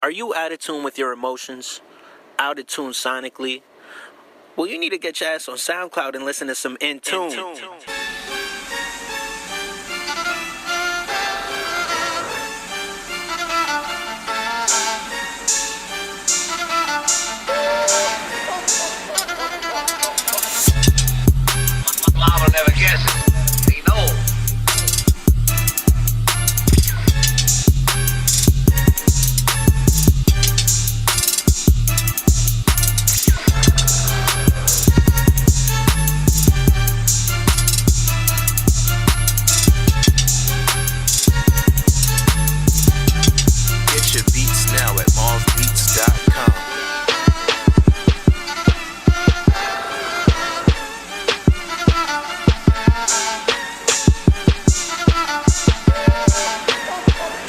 Are you out of tune with your emotions? Out of tune sonically? Well, you need to get your ass on SoundCloud and listen to some In Tune. Lava never guesses. He knows. Get your beats now at marvbeats.com.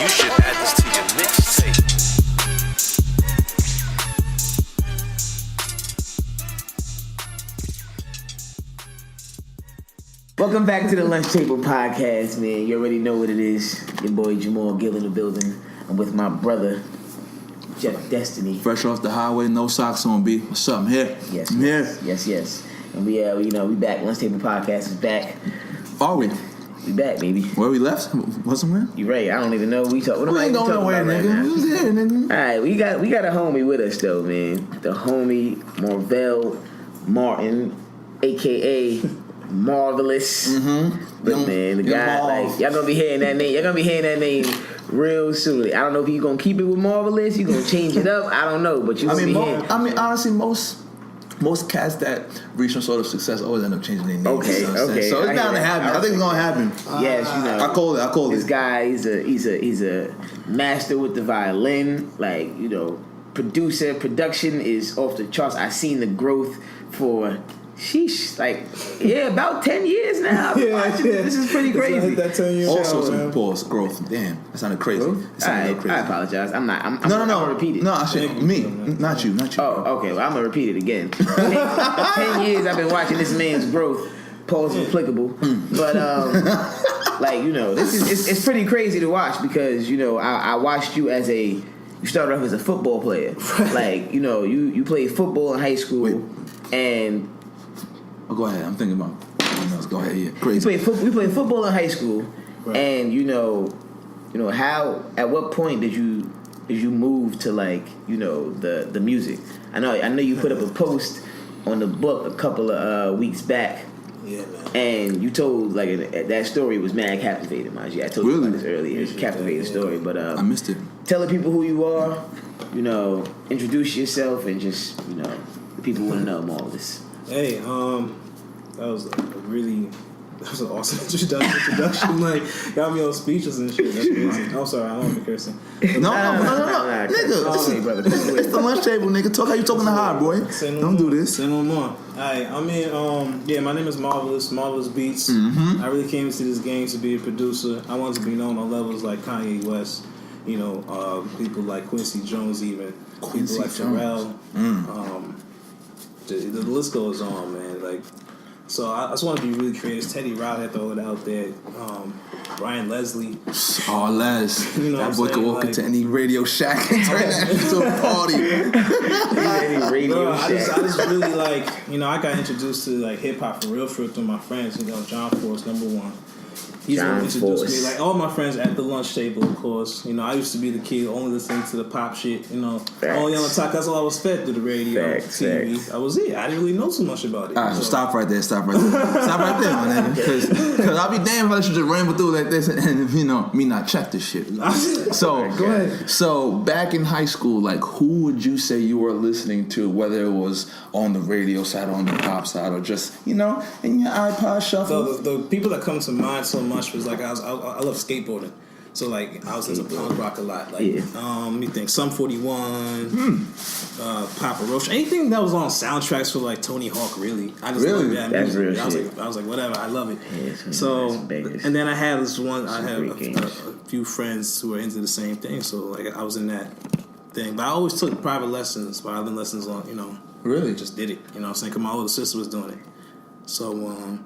You should add this to your mixtape. Welcome back to the Lunch Table Podcast, man. You already know what it is. Your boy Jamal Gill in the building. I'm with my brother, Jeff Destiny. Fresh off the highway, no socks on, B. What's up? I'm here. Yes, I'm here. Yes. And we back. Lunch Table Podcast is back. Are we? We back, baby. Where we left? Wasn't we? You right? I don't even know what we talk. What We ain't going nowhere, nigga. We was here, nigga. All right, we got a homie with us though, man. The homie Marvell Martin, aka Marvillous. Look, man, the guy, like, y'all gonna be hearing that name. Y'all gonna be hearing that name real soon. I don't know if you gonna keep it with Marvillous. You gonna change it up. I don't know, but you gonna be hearing. Honestly, most cats that reach some sort of success always end up changing their name. Okay. So it's bound to happen. I think it's gonna happen. Yes, I call it. This guy, he's a master with the violin. Like, production is off the charts. I've seen the growth for. Sheesh, about 10 years now. This is pretty crazy. That 10 years. Also, pause, growth. Damn, that sounded crazy. I apologize. I'm gonna repeat it. No, I should. Me, not you. Oh, okay. Well, I'm gonna repeat it again. 10 years I've been watching this man's growth. Pause applicable. But it's pretty crazy to watch because I watched you as you started off as a football player. Like you played football in high school and. Oh, go ahead. I'm thinking about something else. Go ahead. Yeah, crazy. We played football in high school, right. And how at what point did you move to the music? I know you put up a post on the book a couple of weeks back. Yeah, man. And you told that story was mad captivating, mind you. I told you about this earlier. It's a captivating story, but I missed it. Tell the people who you are. Introduce yourself and just the people want to know more of this. Hey, that was an awesome introduction. Got me all speechless and shit. That's crazy. I'm sorry, I don't be cursing. No, nigga. Brother. It's the lunch table, nigga. Talk how you talking to high, boy. Don't do this. Say no more. Alright, my name is Marvillous Beats. I really came into this game to be a producer. I wanted to be known on levels like Kanye West. People like Quincy Jones, even people like Pharrell. The list goes on, man. So I just want to be really creative. Teddy Riley, had throw it out there. Ryan Leslie. Oh, Les. That boy could walk into any Radio Shack and turn that into a party. I just really I got introduced to hip hop for real through my friends. John Force, number one. He's the one who introduced me. All my friends at the lunch table, of course. I used to be the kid only listening to the pop shit. Only on the top. That's all I was fed through the radio, TV. Facts. I was it. I didn't really know too much about it. All right, so stop right there. Stop right there, my nigga. Because I'll be damned if I should just ramble through like this and me not check this shit. So go ahead. So back in high school, who would you say you were listening to, whether it was on the radio side or on the pop side, or just in your iPod shuffle? So the people that come to mind so much was I love skateboarding. So I was into punk rock a lot. Let me think. Sum 41, Papa Roach, anything that was on soundtracks for Tony Hawk. Really, I just love that That's music. real I was like, whatever, I love it. Yeah, so, and then I had this one. I have a few friends who were into the same thing. So I was in that thing, but I always took private lessons, violin lessons on. Really, just did it. Because my older sister was doing it. So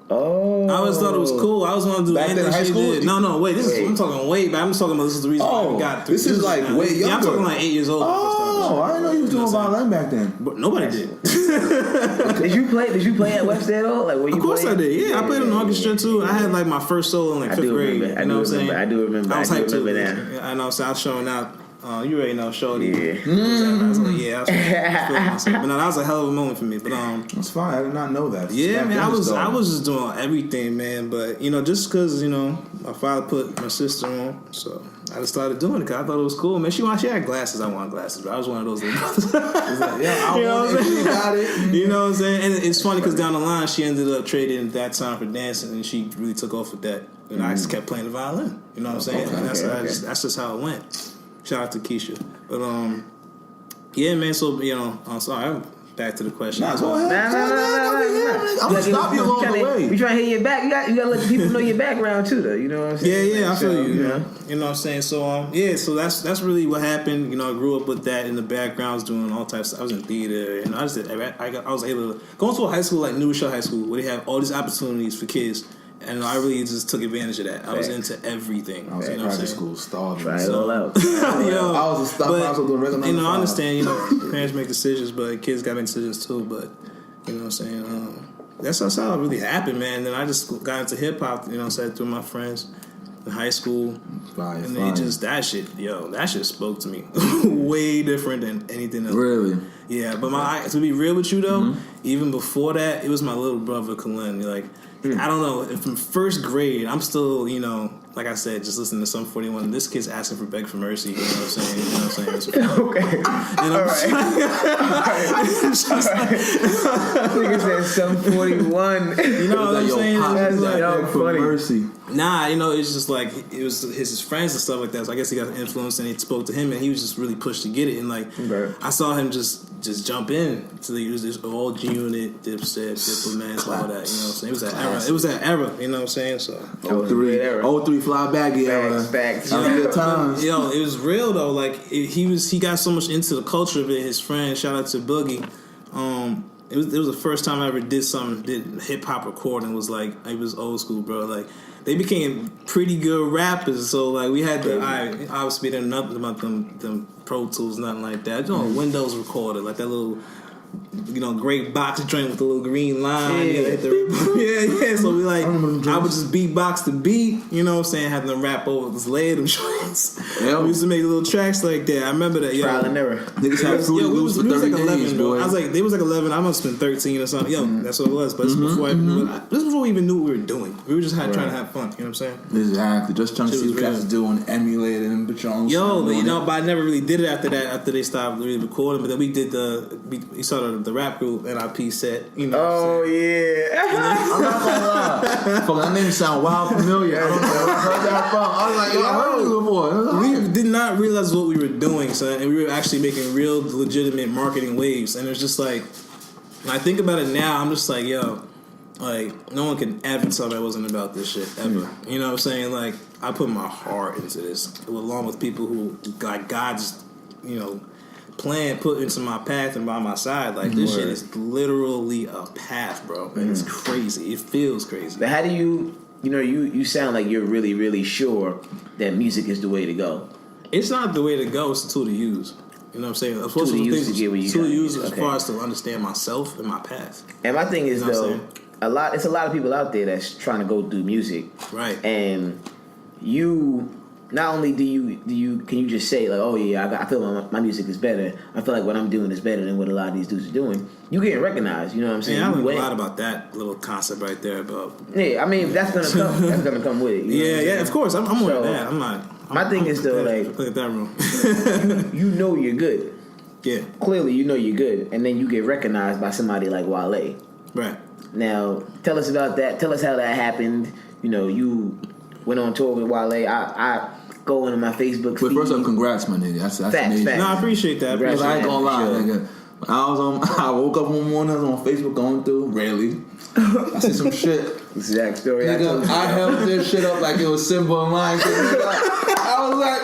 I Oh. always thought it was cool. I always wanted to do Back anything in high she school? did. No, wait. I'm talking way back. I'm just talking about this is the reason why we got through. This is like now. way younger. Yeah, I'm talking like 8 years old. Oh, I didn't know you was doing violin back then. But nobody did. Did you play at Webster at all? Like, were you Of course playing? I did. Yeah, I played in the orchestra too. I had like my first solo in like I 5th do grade. remember. You know what I'm saying? I do remember. I was hyped too. that. I know. So I was showing out. You already know, Shorty. Yeah. I was like, yeah, I was feeling myself. But no, that was a hell of a moment for me. But That's fine. I did not know that. yeah, Back man, then I was though. just doing everything, man. But just because my father put my sister on, so I just started doing it because I thought it was cool, man. She had glasses. I wanted glasses, but I was one of those little brothers. Yeah, I You know what I'm saying? got it. You know what I'm saying? And it's funny because down the line, she ended up trading that time for dancing, and she really took off with that. And I just kept playing the violin. You know what I'm saying? And that's just how it went. Shout out to Keisha. But yeah, man. So I'm sorry. I'm back to the question. Nah, go ahead. No. I'm gonna stop you along the way. We trying to hear your back. You gotta let the people know your background too, though. You know what I'm saying? Yeah, I feel you. You know. You know what I'm saying? So so that's really what happened. I grew up with that in the background. I was doing all types. I was in theater, and I was able to go into a high school like New Rochelle High School where they have all these opportunities for kids. And I really just took advantage of that. I was into everything. I was in private school, starving. Try it all out. Yo, I was a stop. I was doing regular. I understand. Parents make decisions, but kids got to make decisions too. But you know what I'm saying? That's how it really happened, man. And then I just got into hip hop. Said through my friends in high school, and then that shit spoke to me way different than anything else. Really? Yeah, but to be real with you though, even before that, it was my little brother Kalin. Like. I don't know. From 1st grade, I'm still, like I said, just listening to Sum 41. This kid's asking for Beg for Mercy. You know what I'm saying? You know what I'm saying? Okay. All right. Nigga said Sum 41. You know what I'm saying? That's Beg for funny. mercy. Nah, it's just like it was his friends and stuff like that. So I guess he got influenced and it spoke to him, and he was just really pushed to get it. And I saw him just jump in to this all G Unit, Dipset, Diplomats, all that. You know what I'm saying? It was that era. You know what I'm saying? So 03 fly baggy era. Facts. Good times. Yo, it was real though. Like he got so much into the culture of it. His friend, shout out to Boogie. It was the first time I ever did hip hop recording. Was like it was old school, bro. Like they became pretty good rappers. So like we had obviously there nothing about them Pro Tools, nothing like that. Windows recorder, like that little. Great box joint with the little green line. Yeah. So we I would just beatbox the beat. You know what I'm saying? Have them rap over this layer them joints. Yep. We used to make little tracks like that. I remember that. Trial and error. Niggas had Fruity Loops for 30 like 11, days, bro. boy. I was like, they was like 11. I must have been 13 or something. Yo, that's what it was. But this is before we even knew what we were doing. We were just trying to have fun. You know what I'm saying? Exactly. Just trying to see what cats is doing, emulating and put your own. But I never really did it after that. After they stopped really recording, but then we did we started the rap group NIP set. Oh yeah. I'm not gonna lie. Fuck, that name sound wild familiar. I don't know where I heard that from. I was like, yo, I heard this before. We did not realize what we were doing, son, and we were actually making real legitimate marketing waves. And it's just like, when I think about it now, I'm just like, yo, like no one can ever tell me I wasn't about this shit ever. You know what I'm saying? Like I put my heart into this, along with people who like God's, plan put into my path and by my side. Like this shit is literally a path, bro, and it's crazy. It feels crazy. But how do you sound like you're really, really sure that music is the way to go? It's not the way to go. It's a tool to use. You know what I'm saying? I'm supposed to use as far as to understand myself and my path. And my thing is it's a lot of people out there that's trying to go through music, right? And you. Not only can you just say like, oh yeah, I feel my music is better. I feel like what I'm doing is better than what a lot of these dudes are doing. You getting recognized, you know what I'm saying? Yeah, I learned a lot about that little concept right there. But yeah, I mean that's gonna come. That's gonna come with it. Yeah, of course. I'm aware of that. My thing is though, like, look at that room. you know you're good. Yeah. Clearly, you know you're good, and then you get recognized by somebody like Wale. Right. Now, tell us about that. Tell us how that happened. You went on tour with Wale. I go into my Facebook feed. But first up, congrats, my nigga. That's amazing. No, I appreciate that. Because I ain't gonna lie, nigga. I woke up one morning, I was on Facebook going through, rarely. I see some shit. Exact story. Nigga, I held this shit up like it was Simba and Lion King. I was like,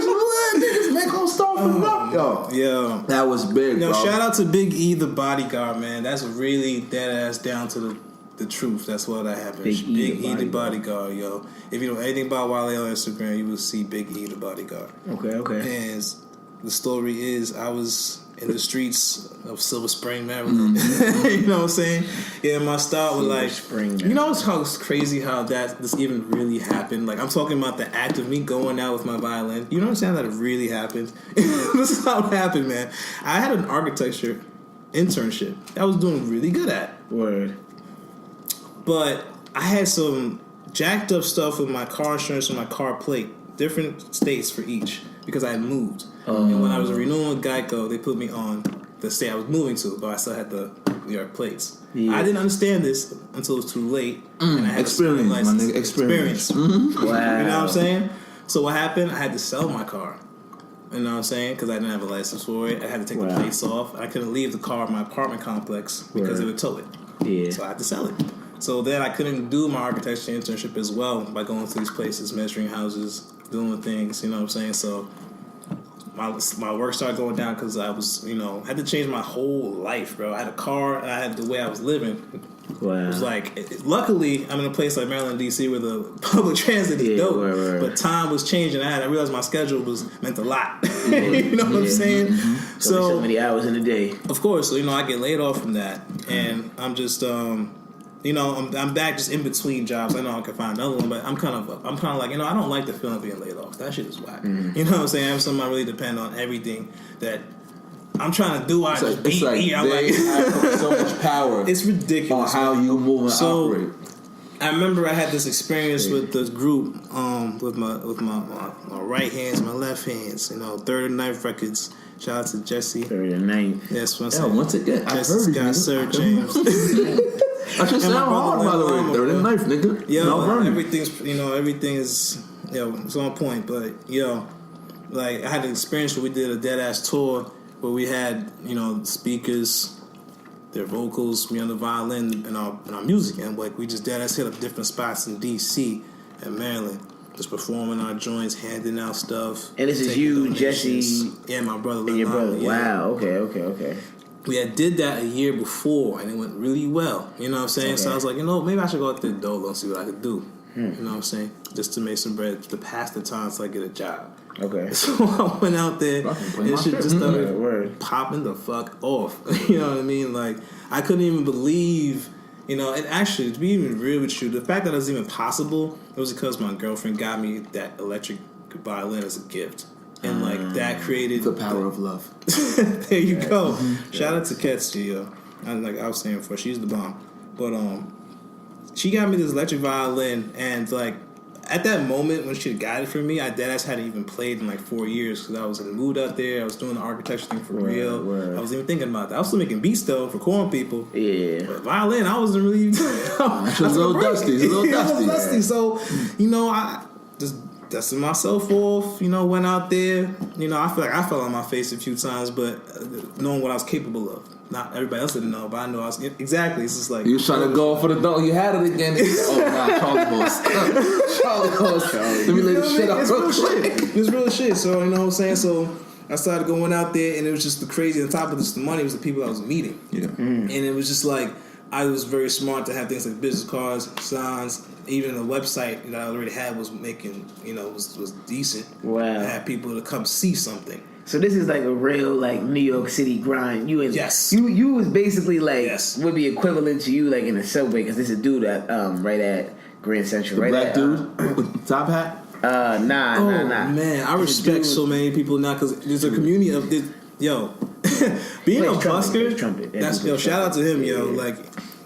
what the niggas make on stuff from up, yo. Yeah. That was big, Yo, bro. shout out to Big E, the bodyguard, man. That's really dead ass down to the truth. That's what that happened. Big E, the bodyguard, yo. If you know anything about Wale on Instagram, you will see Big E, the bodyguard. Okay. And the story is, I was in the streets of Silver Spring, Maryland. You know what I'm saying? Yeah, my start was like, Spring, you know, it's crazy how this even really happened. Like, I'm talking about the act of me going out with my violin. You know what I'm saying? That it really happened. This is how it happened, man. I had an architecture internship that I was doing really good at. Word. But I had some jacked up stuff with my car insurance and my car plate, different states for each, because I had moved. And when I was renewing Geico, they put me on the state I was moving to, but I still had the New York plates. Yeah. I didn't understand this until it was too late, and I had Experience, a license. my nigga, experience. Wow. You know what I'm saying? So what happened? I had to sell my car. You know what I'm saying? Because I didn't have a license for it. I had to take the plates off. I couldn't leave the car in my apartment complex because they would tow it. Yeah. So I had to sell it. So then I couldn't do my architecture internship as well by going to these places, measuring houses, doing things, you know what I'm saying? So my work started going down because I was, had to change my whole life, bro. I had a car and I had the way I was living. Wow. It was like, luckily, I'm in a place like Maryland, D.C. where the public transit is dope. Right. But time was changing. I realized my schedule meant a lot. You know what I'm saying? Mm-hmm. So many hours in a day. Of course. So, I get laid off from that. And I'm just, I'm back just in between jobs. I know I can find another one, but I'm kind of like, I don't like the feeling of being laid off. That shit is whack. You know what I'm saying? I'm somebody I really depend on everything that I'm trying to do. It's like they have so much power. It's ridiculous on how you move and so, operate. I remember I had this experience with this group, with my right hands, my left hands. Third and Ninth Records. Shout out to Jesse. Third and Ninth. Yes, Once again, I Jesse heard you. Scott, Sir James. I should sound hard, by the way. Third and Ninth, nigga. Everything is it's on point. But like I had an experience where we did a dead ass tour where we had speakers, their vocals, we on the violin and our music, and like we just dead ass hit up different spots in D.C. and Maryland, just performing our joints, handing out stuff. And this is you, donations. Jesse, and my brother. and your brother. Yeah. Wow. Okay. We had did that a year before, and it went really well. You know what I'm saying? Okay. So I was like, maybe I should go out there dolo and see what I could do. You know what I'm saying? Just to make some bread to pass the time so I get a job. Okay. So I went out there and it just started popping the fuck off. You know what I mean? Like, I couldn't even believe, and actually, to be even real with you, the fact that it was even possible, it was because my girlfriend got me that electric violin as a gift. And, like, that created... The power of love. There you go. Shout out to Ketsi, yo. Like I was saying before, she's the bomb. But, she got me this electric violin, and, like, at that moment when she got it for me, I deadass hadn't even played in like 4 years because I was in the mood out there. I was doing the architecture thing for real. I was even thinking about that. I was still making beats though for corn people. Yeah. But violin, I wasn't really. It's a little dusty. So, I just dusted myself off. Went out there. I feel like I fell on my face a few times, but knowing what I was capable of. Not everybody else didn't know, but I know I was exactly. It's just like you was trying to go for the dunk. You had it again. Charlie Horse. Let me lay the shit out. It's real shit. So you know what I'm saying. So I started going out there, and it was just the crazy. On top of this, the money was the people I was meeting. Yeah, and it was just like I was very smart to have things like business cards, signs. Even the website that I already had was making, was decent. Wow. I had people to come see something. So this is like a real like New York City grind. Yes. You was basically like would be equivalent to you like in the subway because this is a dude at right at Grand Central. The right black at, dude with the top hat. Nah. Man, I respect so many people now because there's a community of this. Yo, being a busker. That's shout out to him, yo. Yeah. Like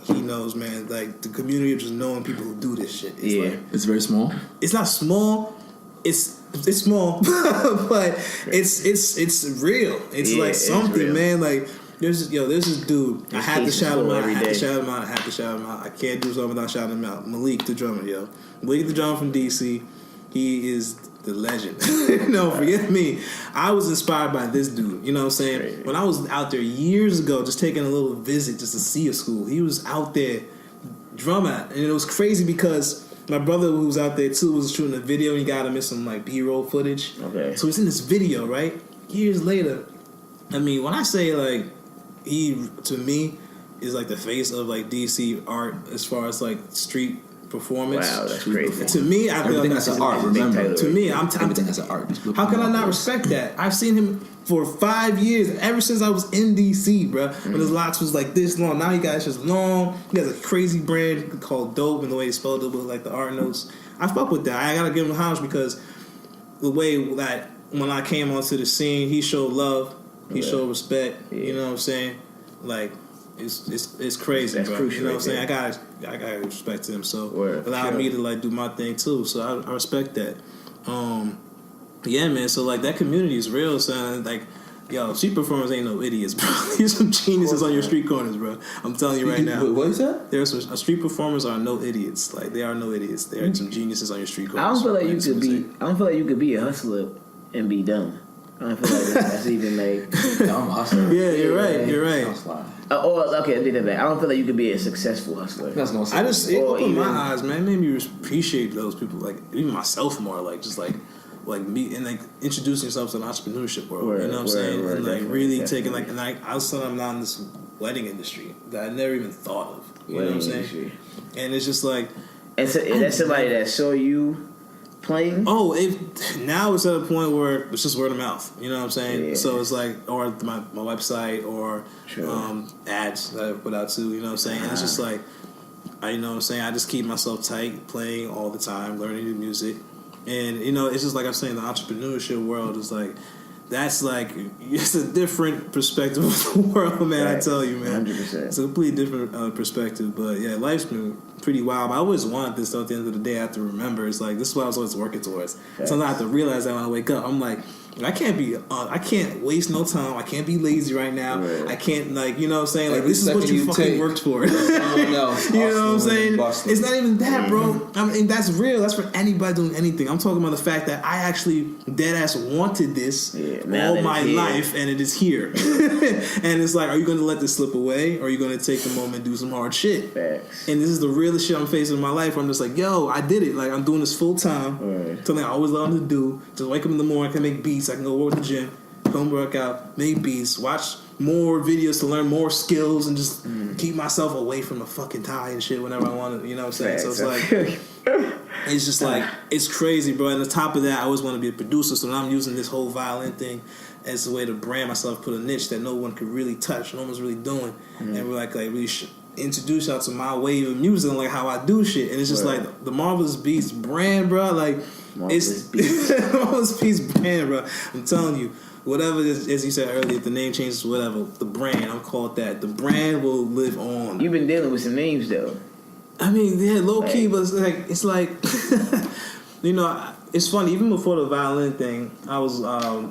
he knows, man. Like the community of just knowing people who do this shit. It's very small. It's not small. It's small, but it's real. It's like something, man. Like there's this dude. I have to shout him out. I can't do something without shouting him out. Malik, the drummer, yo. Malik, the drummer from DC. He is the legend. No, forget me. I was inspired by this dude. You know what I'm saying? Right. When I was out there years ago, just taking a little visit just to see a school, he was out there drumming, and it was crazy because. My brother, who was out there too, was shooting a video, and he got him in some like B-roll footage. Okay. So he's in this video, right? Years later, I mean, when I say like he to me is like the face of like DC art as far as like street performance. Wow, that's crazy. To me, I feel Everything like that's an art. Remember, to me, I'm everything has an art. How can I not respect that? I've seen him for 5 years, ever since I was in DC, bro. When his locks was like this long, now he got just long. He has a crazy brand called Dope, and the way he spelled it with like the art notes. I fuck with that. I gotta give him homage because the way that when I came onto the scene, he showed love, he showed respect. You know what I'm saying? Like it's crazy, that's bro. crucial, You know what I'm right saying? I got respect to him, so Word, allowed me to like do my thing too. So I respect that. Yeah, man. So like that community is real, son. Like, yo, street performers ain't no idiots, bro. There's some geniuses on your street corners, bro. I'm telling you right now. What is that? There's some street performers are no idiots. Like they are no idiots. They are some geniuses on your street corners. I don't feel like you could be a hustler and be dumb. I don't feel like that's even like I'm hustling. Yeah, you're right. You're right. okay, I take that back. I don't feel like you could be a successful hustler. That's gonna say. I just it Or opened my even- eyes, man. It made me appreciate those people, like even myself more, like just like me and like introducing yourself to the entrepreneurship world. You know what I'm saying? And like really taking like, and like I was I'm now in this wedding industry that I never even thought of. You know what I'm saying? Industry. And it's just like, And so, that's somebody that saw you playing. oh, now it's at a point where it's just word of mouth. You know what I'm saying? Yeah. So it's like, or my website, or Sure. ads that I put out too. You know what I'm saying? And it's just like, you know what I'm saying? I just keep myself tight, playing all the time, learning new music. And, you know, it's just like I'm saying, the entrepreneurship world is like, that's like, it's a different perspective of the world, man. Right. I tell you, man. 100%. It's a completely different perspective. But yeah, life's been pretty wild. But I always wanted this, though, at the end of the day, I have to remember. It's like, this is what I was always working towards. Sometimes I have to realize that when I wake up. I'm like, I can't waste no time. I can't be lazy right now. Right. I can't, like, you know what I'm saying? Like, Every this is what second you you fucking take, worked for. someone else You know what I'm hustling saying? and busting. It's not even that, bro. I mean, that's real. That's for anybody doing anything. I'm talking about the fact that I actually dead ass wanted this now all that my it's here. life, and it is here. And it's like, are you going to let this slip away, or are you going to take the moment and do some hard shit? Facts. And this is the realest shit I'm facing in my life. Where I'm just like, yo, I did it. Like, I'm doing this full time. Right. Something I always love to do. Just wake up in the morning, I can make beats. I can go work at the gym, come work out, make beats, watch more videos to learn more skills, and just keep myself away from the fucking tie and shit whenever I want to. You know what I'm saying? So it's like, it's just like, it's crazy, bro. And on top of that, I always want to be a producer. So now I'm using this whole violin thing as a way to brand myself, put a niche that no one could really touch, no one's really doing, and we're like really introduce y'all to my wave of music and like how I do shit. And it's just like the Marvillous Beats brand, bro. Like Marvillous it's Beats. Marvillous Beats brand, bro. I'm telling you. Whatever, as you said earlier, if the name changes, whatever, the brand, I'll call it that. The brand will live on. You've been dealing with some names though. I mean, yeah, low key, but it's like, you know, it's funny. Even before the violin thing, I was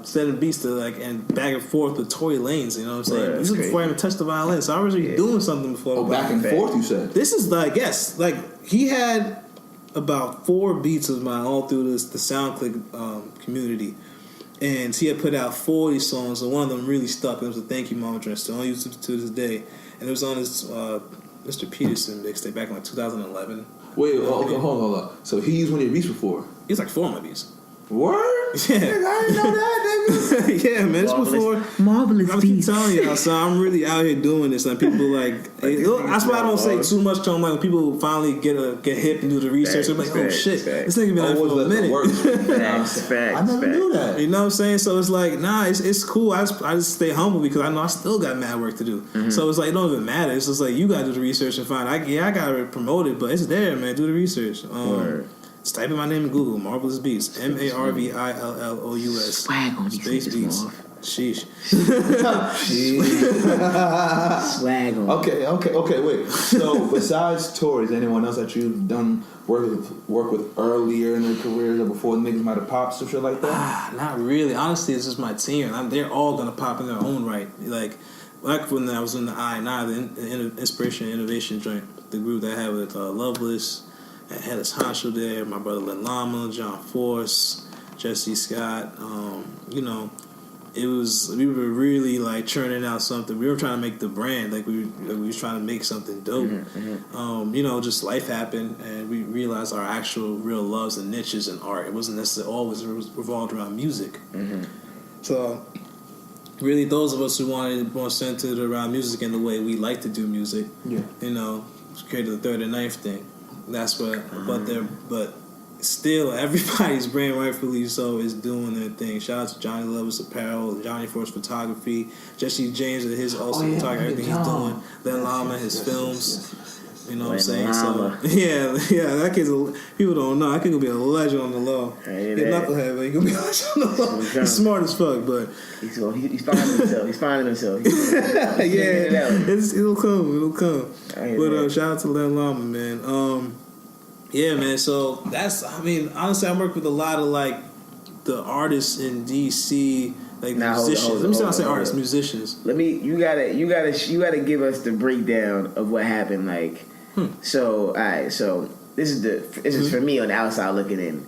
sending beats to and back and forth with Tory Lanez. You know what I'm saying? Right, This is before I even touched the violin, so I was already doing something before. Oh, the back and violin. forth, you said? This is like, yes, like he had about 4 beats of mine all through the SoundClick community. And he had put out 40 songs, and one of them really stuck. It was a Thank You Mama Dress. Still on YouTube to this day. And it was on his Mr. Peterson mixtape back in like 2011. Wait, okay, hold on. So he used one of your beats before? He was like 4 of my beats. Word? Yeah. Nigga, I didn't know that, nigga. Yeah, man. It's before. Marvillous I keep Beats. telling y'all, so I'm really out here doing this, and people that's why I don't say too much to them. Like when people finally get hip and do the research, they're like, "Oh shit, this nigga been out here for a minute." Facts. I never knew that. You know what I'm saying? So it's like, nah, it's cool. I just stay humble because I know I still got mad work to do. So it's like it don't even matter. It's just like you gotta do the research and find. I gotta promote it, but it's there, man. Do the research. Just type in my name in Google, Marvillous Beats, MARVILLOUS. Swag on these Space niggas, Beats. Marv. Sheesh. Swag on. Okay, wait. So besides Tory, is anyone else that you've done work with earlier in their careers or before niggas might have popped, some shit like that? Not really. Honestly, it's just my team. They're all gonna pop in their own right. Like when I was in the I&I, the Inspiration and Innovation joint, the group that I had with Loveless, and had his Honcho there, my brother Len Lama, John Force, Jesse Scott. You know, we were really like churning out something. We were trying to make the brand, like we was trying to make something dope. You know, just life happened, and we realized our actual real loves and niches in art. It wasn't necessarily always revolved around music. So really those of us who wanted it more centered around music and the way we like to do music. Yeah. You know, created the third and ninth thing. That's what. But still, everybody's brand, rightfully so, is doing their thing. Shout out to Johnny Love's Apparel, Johnny Force Photography, Jesse James and his photography, everything he's doing. Len Lama, his films. You know what I'm saying? So yeah, that kid's people don't know. That kid gonna be a legend on the low. He's knucklehead, but he gonna be a legend on the low. He's smart as fuck, but he's finding himself. He's finding himself. It'll come. But shout out to Len Lama, man. Yeah, man. So that's. I mean, honestly, I work with a lot of like the artists in D.C. Like now, musicians. Let me say artists, musicians. You gotta give us the breakdown of what happened. Like, so all right. So this is for me on the outside looking in.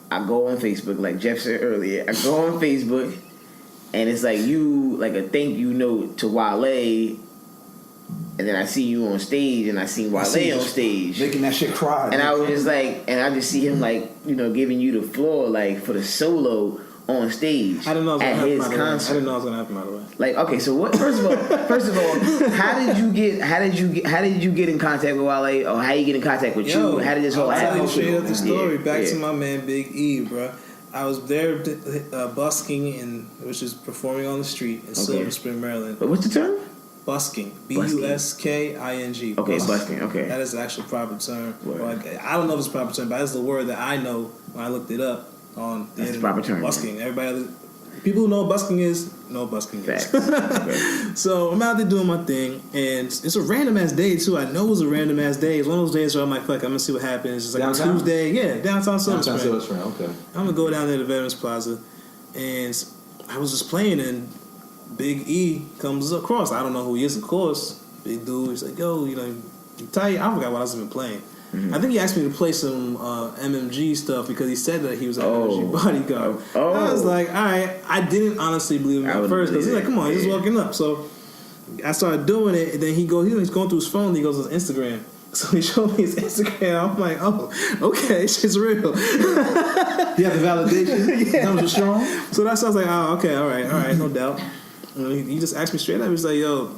I go on Facebook, like Jeff said earlier. I go on Facebook, and it's like a thank you note to Wale. And then I see you on stage, and I seen Wale on stage, making that shit cry. And I was just like, and I just see him like, you know, giving you the floor like for the solo on stage I didn't know at his concert. I didn't know it was gonna happen, by the way. Like, okay, so what? First of all, how did you get in contact with Wale, or how you get in contact with you? How did this whole happen? I'll tell you straight up the story. Back to my man Big E, bro. I was there busking, which is performing on the street in Silver Spring, Maryland. But what's the term? Busking. Busking. Okay, busking. Okay. That is the actual proper term. Like, I don't know if it's a proper term, but that's the word that I know when I looked it up on the internet. Proper term. Busking. People who know what busking is know what busking is. Okay. So I'm out there doing my thing, and it's a random ass day too. I know it was a random ass day. It's one of those days where I'm like, fuck, I'm gonna see what happens. It's like downtown? A Tuesday, downtown Silver Spring. Okay. I'm gonna go down there to Veterans Plaza, and I was just playing, and Big E comes across. I don't know who he is, of course. Big dude. He's like, yo, you know, you tight? I forgot what I was even playing. Mm-hmm. I think he asked me to play some MMG stuff because he said that he was an MMG bodyguard. I was like, all right. I didn't honestly believe him at first because he's like, come on, he's just walking up. So I started doing it, and then he's going through his phone. And he goes to his Instagram. So he showed me his Instagram. I'm like, oh, okay, shit's real. You have the validation. Yeah. Numbers are strong. So that's I was like, oh, okay, all right, no doubt. And he just asked me straight up. He was like, yo,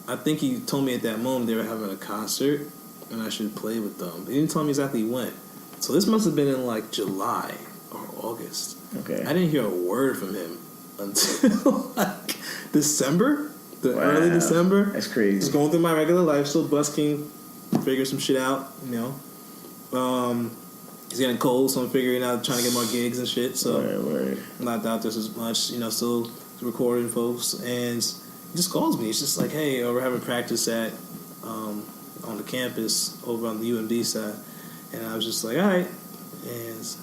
I think he told me at that moment they were having a concert and I should play with them. He didn't tell me exactly when. So this must have been in like July or August. Okay. I didn't hear a word from him until like December, early December. That's crazy. Just going through my regular life, still busking, figuring some shit out, you know. It's getting cold, so I'm figuring out trying to get more gigs and shit. So I'm not out there as much, you know, still recording folks. And he just calls me. He's just like, hey, we're having practice at on the campus over on the UMD side. And I was just like, all right. And,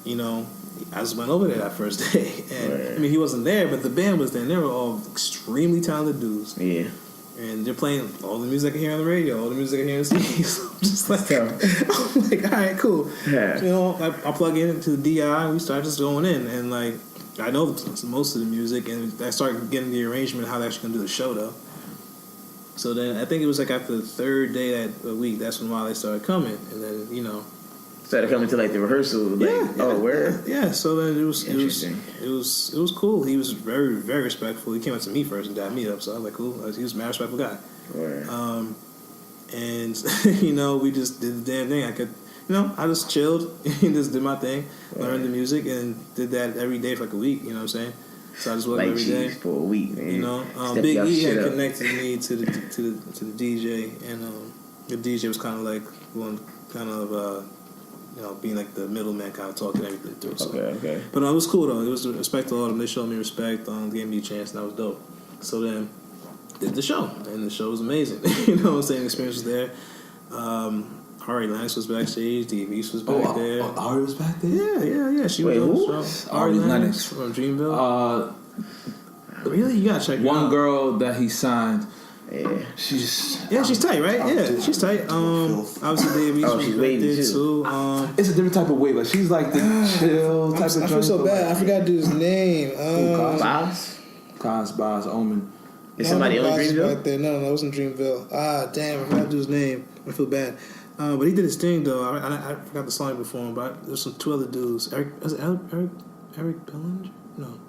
you know, I just went over there that first day. And I mean, he wasn't there, but the band was there. And they were all extremely talented dudes. Yeah. And they're playing all the music I hear on the radio, all the music I hear on the CD. So I'm just like, I'm like, all right, cool. Yeah. You know, I plug in into the DI and we start just going in. And like, I know most of the music, and I start getting the arrangement of how they're actually going to do the show, though. So then I think it was like after the third day that week, that's when Wale started coming. And then, you know, started coming to like the rehearsal. Like, where? Yeah. So then it was interesting. It was cool. He was very, very respectful. He came up to me first and dapped me up. So I was like, cool. He was a mad respectful guy. Word. And you know, we just did the damn thing. I just chilled and just did my thing, learned the music, and did that every day for like a week. You know what I'm saying? So I just worked every day for a week, man. You know, Big E had connected me to the DJ, and the DJ was kind of like one kind of you know, being like the middleman, kind of talking everything through. So. Okay. But it was cool though. It was respect to all of them. They showed me respect. Gave me a chance, and that was dope. So then did the show, and the show was amazing. You know what I'm saying? The experience was there. Ari Lennox was backstage. Dave East was back there. Ari was back there? Yeah. She was on the show. Ari Lennox from Dreamville. Really? You gotta check her out. One girl that he signed. Yeah. She's tight, right? Yeah, she's tight. Obviously Dave East was back there too. It's a different type of wave. Like she's like the chill type of. I feel so bad. I forgot to do his name. Boz Omen. Is somebody on Dreamville? Back there. No, it wasn't Dreamville. Damn, I forgot to do his name. I feel bad. But he did his thing though. I forgot the song before him, but there's two other dudes. Eric Bellinger? No.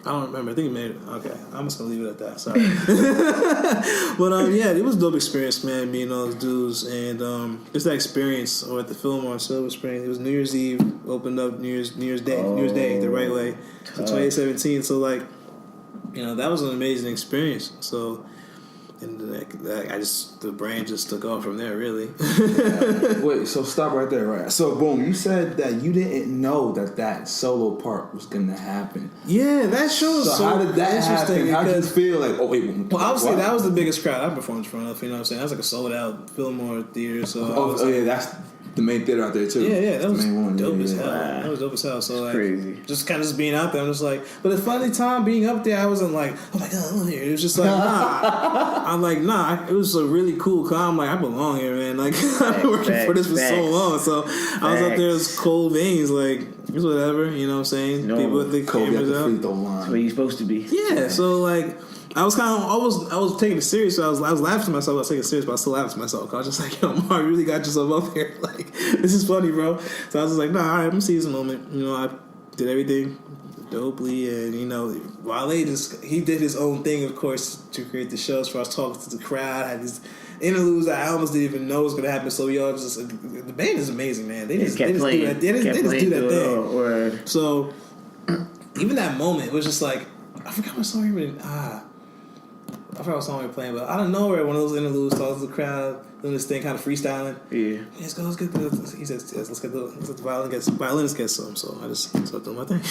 I don't remember. I think he made it. Okay, I'm just gonna leave it at that. Sorry. But yeah, it was a dope experience, man. Meeting all those dudes and just that experience or at the Fillmore Silver Spring. It was New Year's Eve. Opened up New Year's Day the right way. So 2017. So like, that was an amazing experience. So. And the brand just took off from there, really. Wait, so stop right there, right? So, boom, you said that you didn't know that solo part was going to happen. Yeah, that show was so how did that happen? How did you feel like, well, obviously, that was the biggest crowd I performed in front of, you know what I'm saying? That was like a sold-out Fillmore theater, so... yeah, that's the main theater out there, too. Yeah, that was dope as hell. Wow. That was dope as hell, so like... Crazy. Just kind of just being out there, I'm just like... But the funny time being up there, I wasn't like, oh my God, I'm here. It was just like, nah. I'm like, nah, it was a really cool club. I'm like, I belong here, man. Like, I've been working for this for so long, so I was up there as cold veins, like, it's whatever, you know what I'm saying? No, people with the cameras out. That's where you're supposed to be. Yeah, so like... I was taking it serious. So I was laughing to myself. I was taking it serious, but I was still laughing to myself. I was just like, yo, Marv, you really got yourself up here. Like, this is funny, bro. So I was just like, nah, all right, I'm gonna see this moment. I did everything dopely, and Wale he did his own thing, of course, to create the show. As far as talking to the crowd, I had these interludes that I almost didn't even know was gonna happen. So we all just the band is amazing, man. They just do that. They just do that thing. Word. So even that moment, it was just like I forgot what song I forgot what song we were playing, but out of nowhere, one of those interludes, talks to the crowd, doing this thing, kind of freestyling. Yeah. Let's get the. He says, let's let the violinist get some. So I just started doing my thing.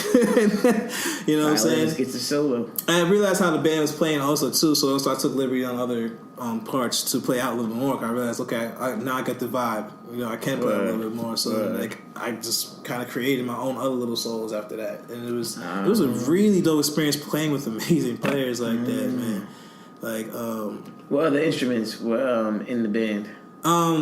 You know what I'm saying? Violinist gets the solo. I realized how the band was playing also too, so I took liberty on other parts to play out a little bit more. I realized, okay, now I get the vibe. I can play a little bit more. So like, I just kind of created my own other little solos after that, and it was a really dope experience playing with amazing players like that, man. Like, what other instruments were in the band?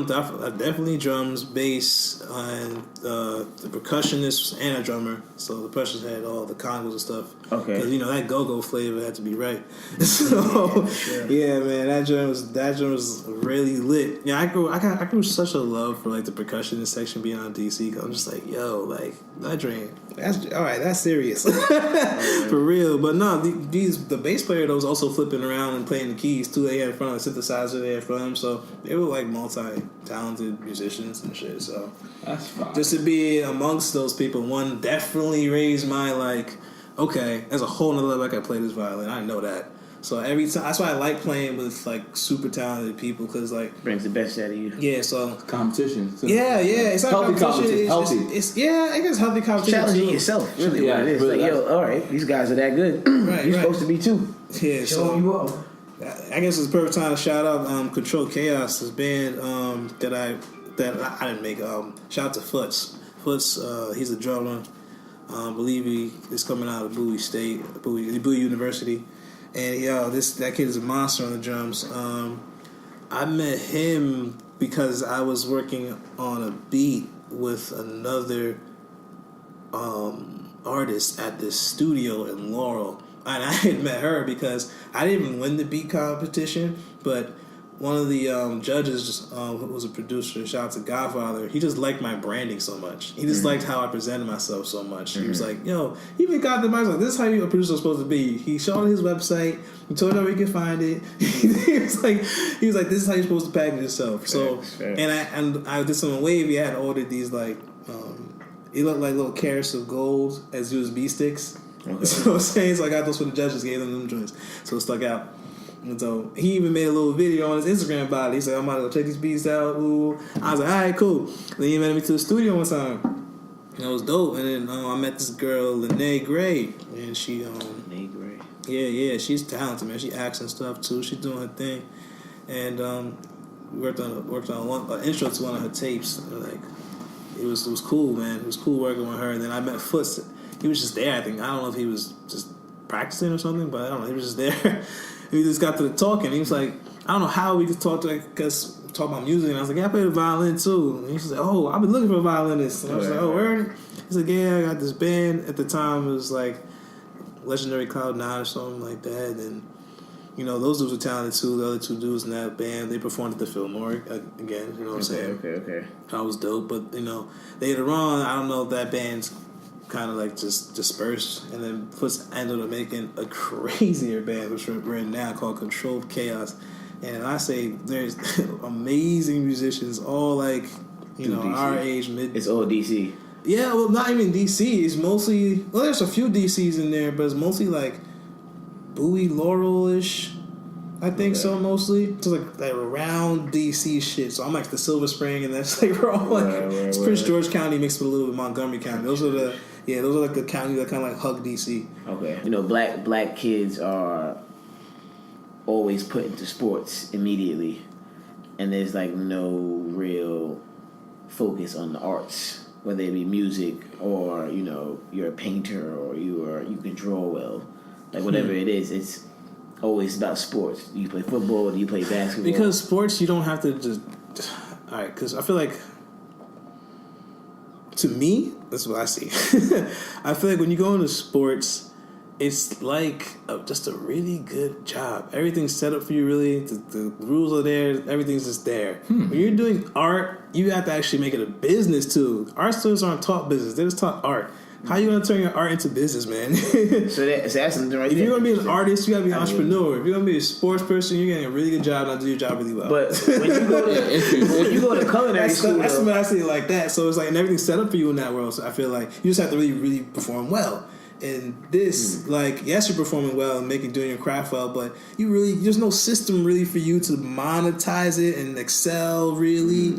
Definitely drums, bass, and the percussionist and a drummer. So the percussionist had all the congos and stuff. Okay. Because that go-go flavor had to be right. So yeah, man, that drum was really lit. Yeah, I grew such a love for like the percussionist section being on DC. Cause I'm just like, yo, like that dream. That's all right. That's serious for real. But no, the bass player that was also flipping around and playing the keys too. They had in front of the synthesizer. They had in front of them, so they were like multi-talented musicians and shit. So that's fine. Just to be amongst those people, one definitely raised my like, okay, there's a whole nother level I can play this violin. I know that. So every time, that's why I like playing with like super talented people, because like brings the best out of you. Yeah, so competition. Yeah, it's not healthy competition. Healthy. It's I guess healthy competition. Challenging yourself, really. Yeah, what it is. really, like, yo, all right, these guys are that good. You're supposed to be too. Yeah, Show you up. I guess it's the perfect time to shout out Control Chaos, this band that I didn't make. Shout out to Foots. Foots, he's a drummer. I believe he is coming out of Bowie University. And that kid is a monster on the drums. I met him because I was working on a beat with another artist at this studio in Laurel. And I had met her because I didn't even win the beat competition, but one of the judges, who was a producer, shout out to Godfather, he just liked my branding so much. He just liked how I presented myself so much. He was like, yo, he even got the mic, like, this is how a producer is supposed to be. He showed his website, he told him where he could find it. he was like, this is how you're supposed to package yourself. So, and I did some wavy. I had ordered these like, it looked like little carats of gold as USB sticks. Okay. So I'm saying, so I got those for the judges, gave them joints. So it stuck out. And so he even made a little video on his Instagram about it. He said, I'm about to go check these beats out. Ooh. I was like, all right, cool. Then he invited me to the studio one time. And it was dope. And then I met this girl, Lene Gray. And she... Lene Gray. Yeah, she's talented, man. She acts and stuff, too. She's doing her thing. And we worked on an intro to one of her tapes. And, like, it was cool, man. It was cool working with her. And then I met Foots. He was just there, I think. I don't know if he was just practicing or something, but I don't know. He was just there. We just got to the talking. He was like, I don't know how we just talk about music. And I was like, yeah, I play the violin too. And he was like, oh, I've been looking for a violinist. And I was like, oh, where? He's like, yeah, I got this band. At the time, it was like Legendary Cloud 9 or something like that. And, those dudes were talented too. The other two dudes in that band, they performed at the Fillmore again. You know what I'm saying? Okay. That was dope. But, later on, I don't know if that band's kind of like just dispersed, and then ended up making a crazier band, which we're in now, called Controlled Chaos. And I say there's amazing musicians, all like, you know, our age, mid. It's all DC. Yeah, well, not even DC. It's mostly, well, there's a few DCs in there, but it's mostly like Bowie, Laurel-ish. I think so, mostly. So like around DC shit. So I'm like the Silver Spring, and that's like we're all like it's Prince George County mixed with a little bit of Montgomery County. Those are like the counties that kind of like hug DC. Okay. You know, black kids are always put into sports immediately, and there's like no real focus on the arts, whether it be music or, you know, you're a painter or you can draw well, like whatever it is, it's always about sports. Do you play football? Do you play basketball? Because sports, you don't have to just... All right, because I feel like... To me, that's what I see. I feel like when you go into sports, it's like just a really good job. Everything's set up for you, really. The rules are there. Everything's just there. When you're doing art, you have to actually make it a business, too. Art students aren't taught business. They're just taught art. How you gonna turn your art into business, man? so that's something right If there. you're gonna be an artist, you gotta be an entrepreneur. If you're gonna be a sports person, you're getting a really good job and do your job really well. But when you go to culinary school, that's what I say like that. So it's like, and everything's set up for you in that world. So I feel like you just have to really, really perform well. And this, like, yes, you're performing well and doing your craft well, but there's no system really for you to monetize it and excel, really.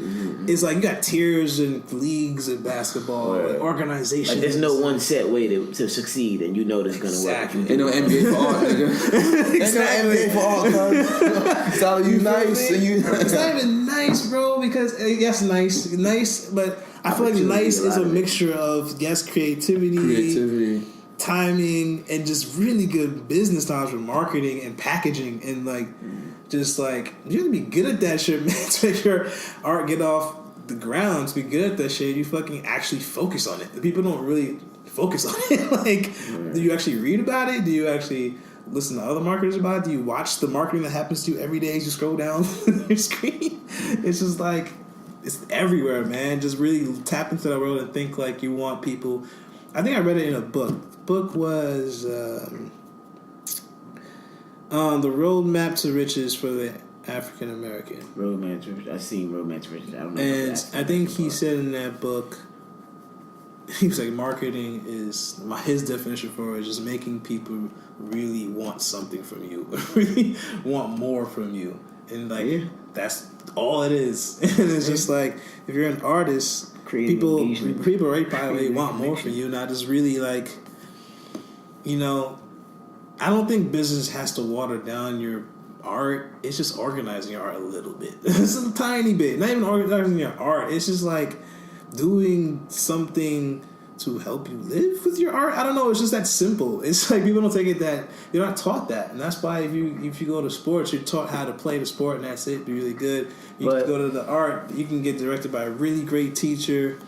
It's like you got tiers and leagues in basketball, and organizations. Like, there's no one set way to succeed, and you know that's going to work. Ain't no NBA for art, nigga. Exactly. Ain't no NBA for art, cuz. It's all you nice. And you It's not even nice, bro, because, yes, nice, but I feel like nice is a mixture of, yes, creativity, timing, and just really good business times for marketing and packaging, and like just like you have to be good at that shit, man, to make your art get off the ground. To be good at that shit, you fucking actually focus on it. The people don't really focus on it. Like, do you actually read about it? Do you actually listen to other marketers about it? Do you watch the marketing that happens to you every day as you scroll down your screen? It's just like, it's everywhere, man. Just really tap into that world and think like you want people. I think I read it in a book. The book was The Roadmap to Riches for the African American. Roadmap to Riches. I've seen Roadmap to Riches. I don't know. And I think he said in that book, he was like, marketing is, his definition for it is just making people really want something from you, really want more from you. And like, that's all it is. And it's just like, if you're an artist, people already probably want more from you, not just really like, you know, I don't think business has to water down your art. It's just organizing your art a little bit. It's a tiny bit. Not even organizing your art. It's just like doing something to help you live with your art. I don't know. It's just that simple. It's like people don't take it that you're not taught that, and that's why if you go to sports, you're taught how to play the sport, and that's it. Be really good. You can go to the art. You can get directed by a really great teacher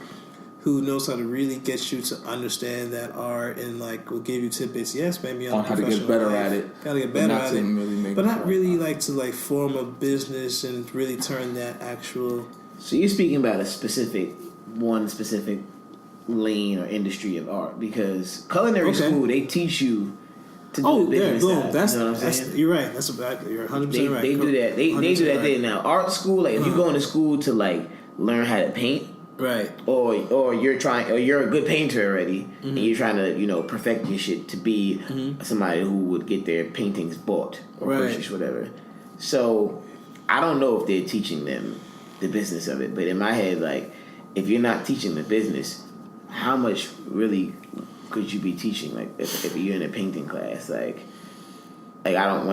who knows how to really get you to understand that art and like will give you tidbits. Yes, maybe on how to get better at it. How to get better at it, really but not really like to like form a business and really turn that actual. So you're speaking about one specific lane or industry of art, because culinary school, they teach you to do the business side. That's, you know what I'm saying? You're right. You're 100% right. They do that. They do that there now. Art school, like if you go into school to like learn how to paint, right? Or you're a good painter already, and you're trying to perfect your shit to be somebody who would get their paintings bought or purchased, whatever. So I don't know if they're teaching them the business of it, but in my head, like if you're not teaching the business, how much really could you be teaching? Like if you're in a painting class, like I don't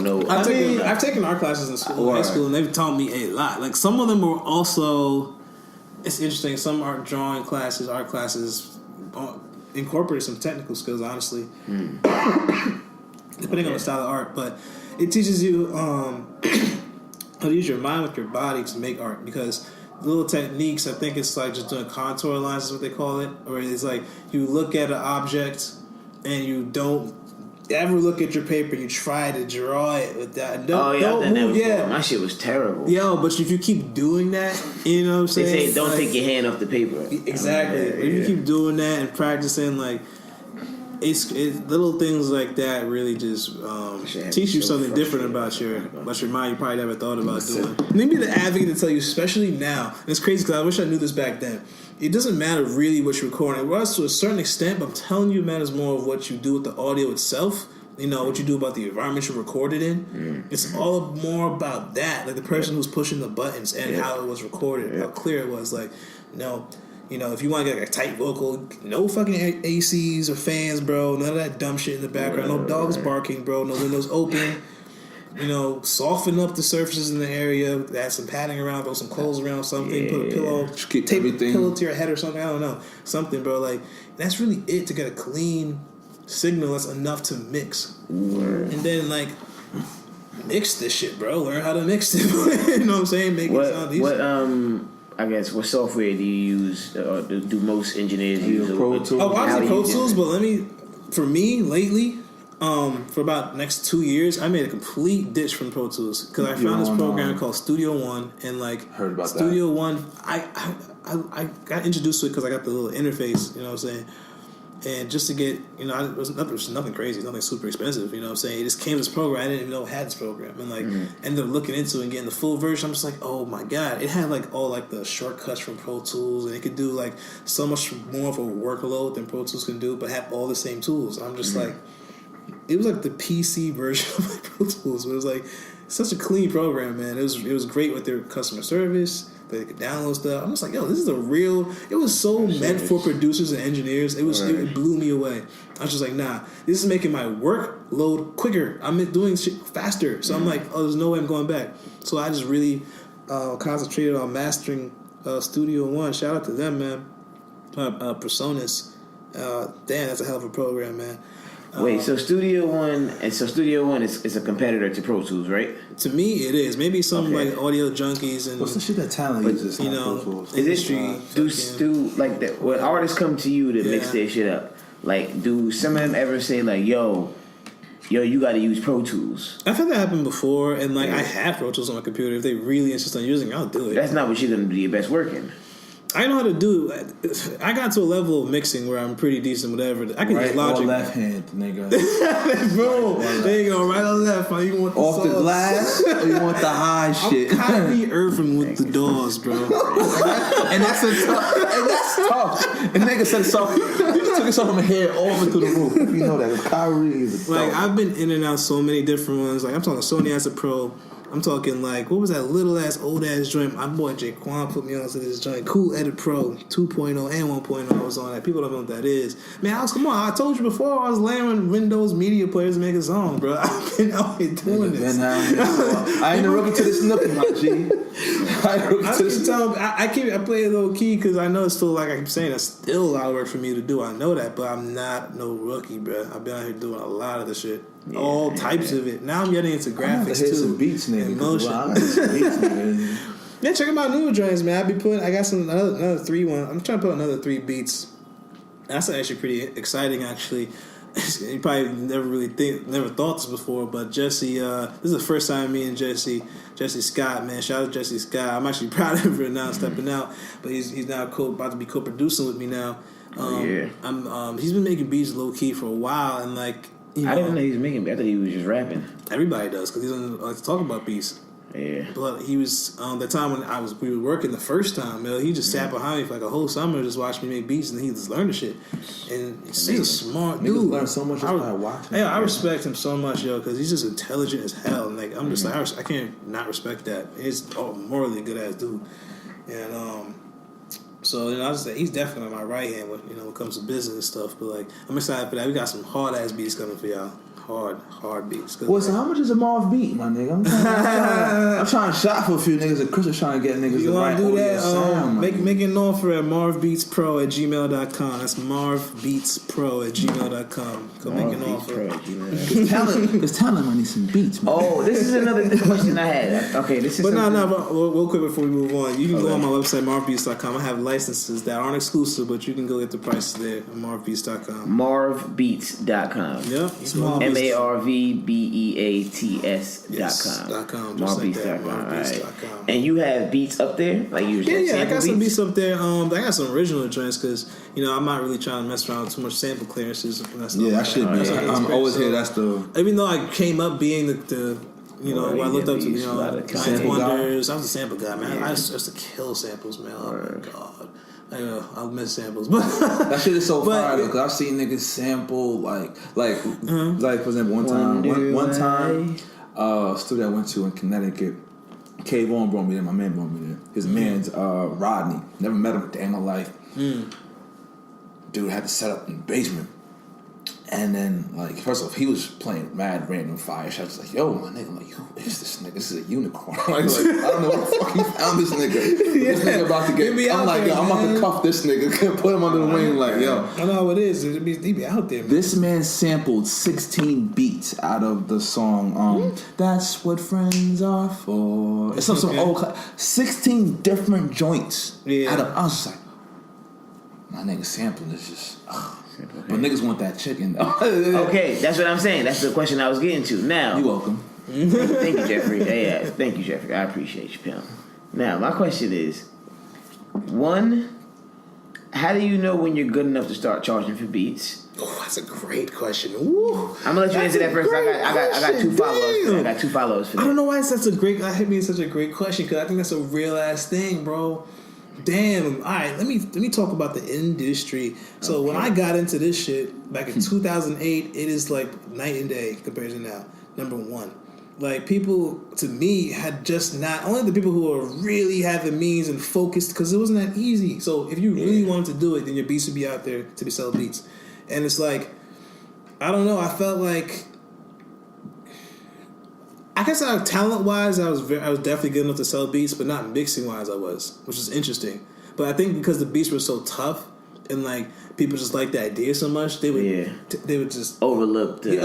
know. I've taken art classes in school, high school, and they've taught me a lot. Like some of them were also, it's interesting. Some art classes incorporated some technical skills, honestly, depending on the style of art. But it teaches you how to use your mind with your body to make art, because little techniques, I think it's like just doing contour lines is what they call it, or it's like you look at an object and you don't ever look at your paper, you try to draw it with that. I've done that before. My shit was terrible. Yo, but if you keep doing that, you know what I'm saying? They say don't take your hand off the paper. Exactly. If you keep doing that and practicing, like, it's little things like that really just teach you something different about your mind you probably never thought about doing. Let me be the advocate to tell you, especially now. And it's crazy because I wish I knew this back then. It doesn't matter really what you're recording. It was to a certain extent, but I'm telling you, it matters more of what you do with the audio itself. You know, what you do about the environment you recorded in. It's all more about that. Like the person who's pushing the buttons and how it was recorded, how clear it was. Like, you know, if you want to get like a tight vocal, no fucking ACs or fans, bro. None of that dumb shit in the background. No dogs barking, bro. No windows open. You know, soften up the surfaces in the area. Add some padding around, throw some clothes around, something. Put a pillow, tape a pillow to your head or something. I don't know, something, bro. Like that's really it to get a clean signal that's enough to mix. And then like mix this shit, bro. Learn how to mix it. You know what I'm saying? Make it sound decent. I guess what software do you use, or do most engineers use? Pro Tools. Oh, obviously Pro Tools, but for me lately, for about next 2 years, I made a complete ditch from Pro Tools because I found this program called Studio One, and like heard about Studio One, I got introduced to it because I got the little interface, you know what I'm saying. And just to get, you know, it was nothing crazy, nothing super expensive, you know what I'm saying? It just came to this program. I didn't even know it had this program. And, like, ended up looking into it and getting the full version. I'm just like, oh, my God. It had, like, all, like, the shortcuts from Pro Tools. And it could do, like, so much more of a workload than Pro Tools can do, but have all the same tools. I'm just like, it was, like, the PC version of, like, Pro Tools. But it was, like, such a clean program, man. It was great with their customer service. They could download stuff. I'm just like, yo, this is a real. It was so meant for producers and engineers. It was. It blew me away. I was just like, nah, this is making my workload quicker. I'm doing shit faster. So I'm like, oh, there's no way I'm going back. So I just really concentrated on mastering Studio One. Shout out to them, man. Personas. Damn, that's a hell of a program, man. Wait, so Studio One is a competitor to Pro Tools, right? To me, it is. Maybe some like audio junkies and what's the shit that talent uses? You know, industry. Do like that when artists come to you to mix their shit up? Like, do some of them ever say like, "Yo, you got to use Pro Tools"? I've had that happen before, and like I have Pro Tools on my computer. If they really insist on using it, I'll do it. That's not what you're gonna do your best work in. I know how to do it. I got to a level of mixing where I'm pretty decent, whatever. I can use Logic. Or left hand, nigga. Boom. There you go, right or left. You want the off sauce. the glass or you want the high shit? I'm Kyrie Irving with the doors, bro. and that's tough. And nigga said so. You just took yourself from my head over to the roof. You know that. Kyrie is a like, I've been in and out so many different ones. Like, I'm talking Sony as a pro. I'm talking like, what was that little ass old ass joint? My boy Jaquan put me onto this joint. Cool Edit Pro 2.0 and 1.0. I was on that. People don't know what that is. Man, come on. I told you before I was layering Windows media players to make a song, bro. I've been out here doing this. I ain't a rookie to this nothing, my G. I play it low key because I know it's still, like I keep saying, it's still a lot of work for me to do. I know that, but I'm not no rookie, bro. I've been out here doing a lot of the shit. All types of it. Now I'm getting into graphics too. Some beats, nigga. And motion. Yeah, check out my new joints, man. I got some another 3 one. I'm trying to put another 3 beats. That's actually pretty exciting, actually. You probably never thought this before, but Jesse, this is the first time me and Jesse Scott, man. Shout out to Jesse Scott. I'm actually proud of him for now stepping out, but he's now about to be co-producing with me now. He's been making beats low key for a while, and like. You know, I didn't know he was making beats. I thought he was just rapping. Everybody does because he doesn't like to talk about beats. Yeah. But he was that time when we were working the first time, man, he just sat behind me for like a whole summer, just watched me make beats, and he just learned the shit. And he's a smart dude. Learn so much just by watching. Yeah, I respect him so much, yo, because he's just intelligent as hell. And like I'm just like I can't not respect that. He's morally a good ass dude. And so, you know, I was like, he's definitely on my right hand when it comes to business and stuff. But like, I'm excited for that. We got some hard ass beats coming for y'all. Hard beats. Well, so how much is a Marv beat, my nigga? I'm trying to shop for a few niggas, and Chris is trying to get niggas. You want to do that? Sound, make it known for at marvbeatspro@gmail.com. That's marvbeatspro@gmail.com. Go make an offer. It's talent. I need some beats, man. Oh, this is another question I had. Okay, this is. But real quick before we move on, you can go on my website marvbeats.com. I have licenses that aren't exclusive, but you can go get the prices there at marvbeats.com. Marvbeats.com. Yeah. MarvBeats.com. Marvbeats.com. Right. And you have beats up there? Like you I got some beats up there. I got some original joints because I'm not really trying to mess around with too much sample clearances. I should be. I'm always here. That's the. Even though I came up being the when I looked up to Ninth Wonders, I was a sample guy, man. I used to kill samples, man. Oh my god. I miss samples, but that shit is so fire though. Cause I've seen niggas sample like for example, one time, studio I went to in Connecticut, K Vaughn brought me there. My man brought me there. His man's Rodney. Never met him a day in my life. Dude had to set up in the basement. And then, first off, he was playing mad random fire shots. Like, yo, my nigga, I'm like, who is this nigga? This is a unicorn. I don't know where the fuck you found this nigga. This nigga about to get. I'm like, yo, I'm about to cuff this nigga. Put him under the wing. Like, yo. I know how it is. He be out there, man. This man sampled 16 beats out of the song, That's What Friends Are For. It's some old, 16 different joints. Yeah. I was just like, my nigga sampling is just, But niggas want that chicken. Okay, that's what I'm saying. That's the question I was getting to. Now, you're welcome. Thank you, Jeffrey. Yeah, thank you, Jeffrey. I appreciate you, pimp. Now, my question is, one, how do you know when you're good enough to start charging for beats? Oh, that's a great question. Ooh, I'm gonna let you answer that first. I got two follow-ups. I got two follow-ups for that. I don't know why that hit me such a great question because I think that's a real ass thing, bro. Damn. All right, let me talk about the industry. So when I got into this shit back in 2008, it is like night and day compared to now. Number one, like people to me had just not only the people who are really had the means and focused because it wasn't that easy. So if you really wanted to do it, then your beats would be out there to be selling beats. And it's like, I don't know. I felt like. I guess talent-wise, I was definitely good enough to sell beats, but not mixing-wise I was, which is interesting. But I think because the beats were so tough and like people just liked the idea so much, they would just overlook it.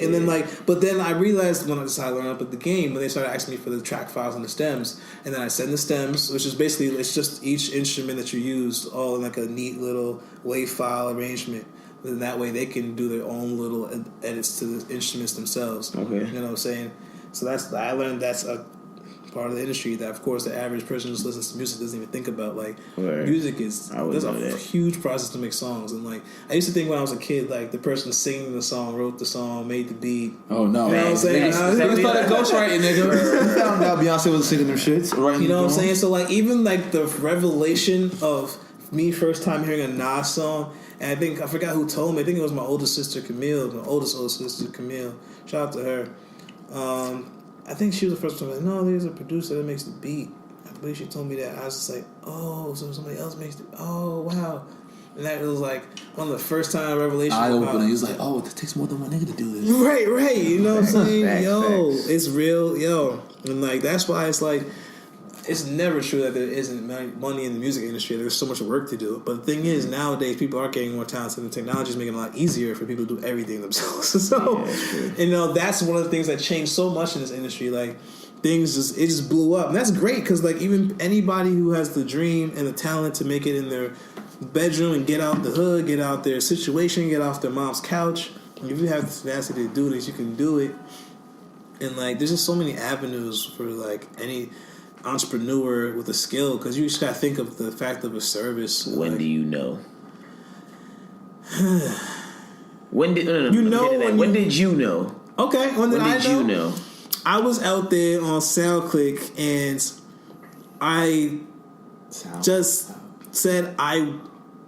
And then but then I realized when I decided to learn up at the game, when they started asking me for the track files and the stems, and then I send the stems, which is basically it's just each instrument that you use all in like a neat little WAV file arrangement. And that way they can do their own little edits to the instruments themselves. Okay, you know what I'm saying? So I learned that's a part of the industry that, of course, the average person just listens to music doesn't even think about. Like, music is there's a huge process to make songs, and like I used to think when I was a kid, like the person singing the song wrote the song, made the beat. Oh no, you know what I'm saying? Niggas started ghostwriting, nigga. You found out Beyonce was singing them shits, right? You know what I'm saying? So like even like the revelation of me first time hearing a Nas song. And I forgot who told me. I think it was my oldest sister, Camille. My oldest sister, Camille. Shout out to her. I think she was the first one. Like, no, there's a producer that makes the beat. I believe she told me that. I was just like, oh, so somebody else makes it. Oh, wow. And that was like one of the first time revelations. Eye opening. He was like, oh, it takes more than one nigga to do this. Right. You know what I'm saying? Facts. It's real. And like that's why it's like. It's never true that there isn't money in the music industry. There's so much work to do. But the thing is, nowadays, people are getting more talented, and technology is making it a lot easier for people to do everything themselves. So, that's one of the things that changed so much in this industry. Like, it just blew up. And that's great, because, like, even anybody who has the dream and the talent to make it in their bedroom and get out the hood, get out their situation, get off their mom's couch, if you have the tenacity to do this, you can do it. And, like, there's just so many avenues for, like, any entrepreneur with a skill, because you just gotta think of the fact of a service. When do you know? When did you know? Okay, when did you know? I was out there on SoundClick and I just said I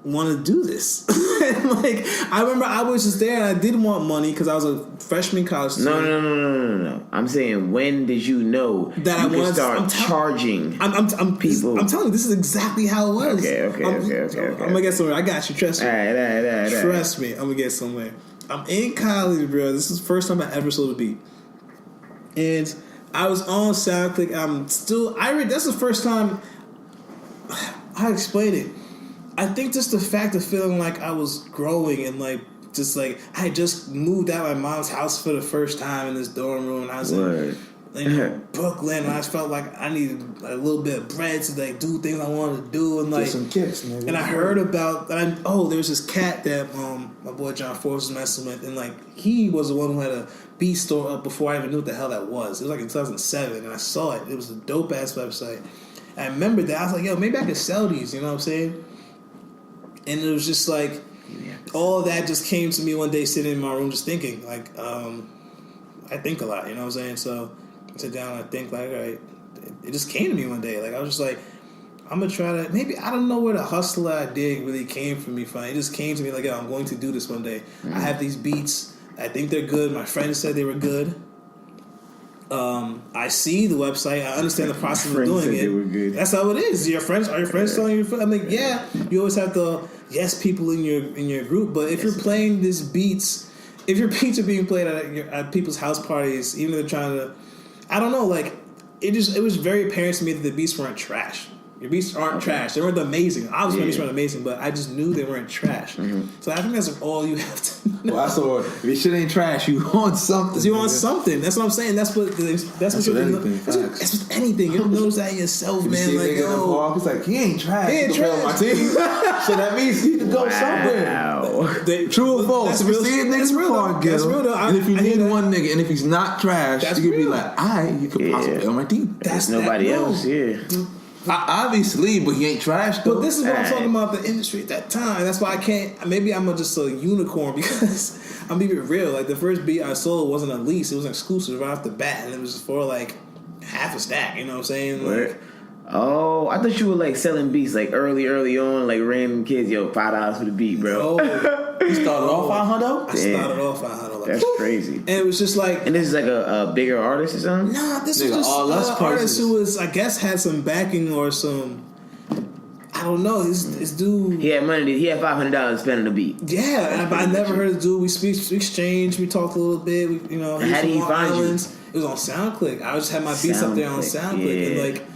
want to do this. Like I remember I was just there and I didn't want money because I was a freshman college student. No. I'm saying, when did you know that I wanted to start charging people? I'm telling you, this is exactly how it was. Okay. I'm gonna get somewhere. I got you. Trust me. All right. Trust me. I'm gonna get somewhere. I'm in college, bro. This is the first time I ever sold a beat, and I was on SoundClick. That's the first time. I explained it. I think just the fact of feeling like I was growing and like just like I had just moved out of my mom's house for the first time in this dorm room, and I was like, Brooklyn, and I just felt like I needed a little bit of bread to like do things I wanted to do, and like Get some kicks, nigga. And I heard about there's this cat that my boy John Force was messing with, and like he was the one who had a beat store up before I even knew what the hell that was. It was like in 2007, and I saw it. It was a dope ass website. And I remember that I was like, yo, maybe I could sell these. You know what I'm saying? And it was just like all of that just came to me one day sitting in my room just thinking like I think a lot. You know what I'm saying? So I sit down and I think like, all right, it just came to me one day. Like I was just like, I'm gonna try to maybe I don't know where the hustler idea really came from me from. It just came to me like, yo, I'm going to do this one day. I have these beats. I think they're good. My friends said they were good. I see the website. I understand the process of doing it. They were good. That's how it is. Are your friends telling you? I'm like, yeah. You always have the yes people in your group, but if you're playing these beats, if your beats are being played at people's house parties, even if they're trying to, I don't know, like it was very apparent to me that the beats weren't trash. Your beats aren't trash. They weren't amazing. Obviously, my beats weren't amazing, but I just knew they weren't trash. So I think that's all you have to know. Well, that's all. If your shit ain't trash, you want something. You want something. That's what I'm saying. That's what anything. That's with anything. You don't notice that in yourself, man. You like, yo, he's like, he ain't trash. He ain't He can play on my team. So that means he can go somewhere. True or false? If you see it, niggas real. That's real though. And if you need one nigga, and if he's not trash, you can be like, you could possibly play on my team. That's nobody else. Yeah. Obviously, but he ain't trash though. But this is what I'm talking about, the industry at that time. That's why I can't. Maybe I'm just a unicorn because I'm being real. Like the first beat I sold wasn't a lease; it was an exclusive right off the bat, and it was for like half a stack. You know what I'm saying? Like, oh, I thought you were like selling beats like early on, like random kids. Yo, $5 for the beat, bro. You started off $500. I started off $500. That's crazy. And it was just like, and this is like a bigger artist or something. Nah, this was just an artist who was, I guess, had some backing or some. I don't know. This dude. He had money. He had $500 to spend on the beat. Yeah, I never heard of dude. We exchanged. We talked a little bit. How did he find you? It was on SoundClick. I just had my beats up there on SoundClick, and like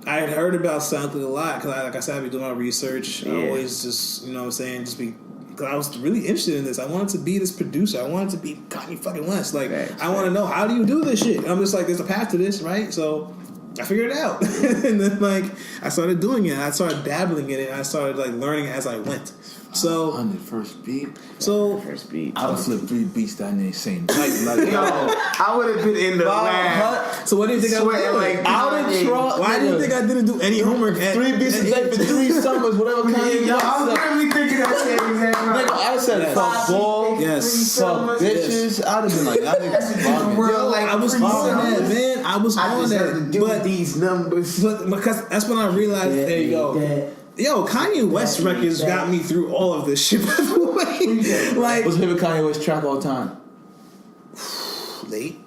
I had heard about SoundClick a lot because, like I said, I be doing my research. I always just, you know what I'm saying, just be. Because I was really interested in this. I wanted to be this producer. I wanted to be Kanye fucking West. Like, I want to know, how do you do this shit? I'm just like, there's a path to this, right? So I figured it out. And then, like, I started doing it. I started dabbling in it. And I started, like, learning as I went. So, on the first beat. First beat. I would flip 3 beats that ain't same. Like, yo, I would have been in the lab. So what do you think I was doing? Why do you think I didn't do any homework? 3 beats a day for 3 summers, whatever kind of. I was really thinking that same exact right. I said fuck ball, fuck bitches. I'd have been like, that nigga's bugging. I was on that, man. I was on that. But these numbers. But because that's when I realized, there you go. Yo, Kanye West records got me through all of this shit, by the way. Like, what's your favorite Kanye West track all time? Late.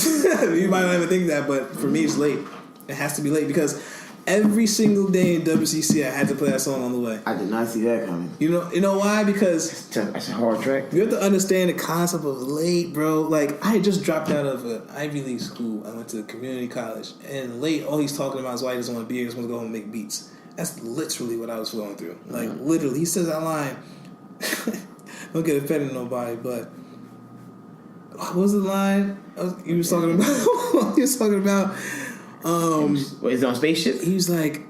You might not even think that, but for me, it's late. It has to be late because every single day in WCC, I had to play that song on the way. I did not see that coming. You know why? Because that's a hard track. You have to understand the concept of late, bro. Like, I had just dropped out of an Ivy League school. I went to community college, and late, all he's talking about is why he doesn't want to be here. He just wants to go home and make beats. That's literally what I was going through. Like, literally. He says that line. Don't get offended nobody, but what was the line? He was talking about. Is it on Spaceship? He was like,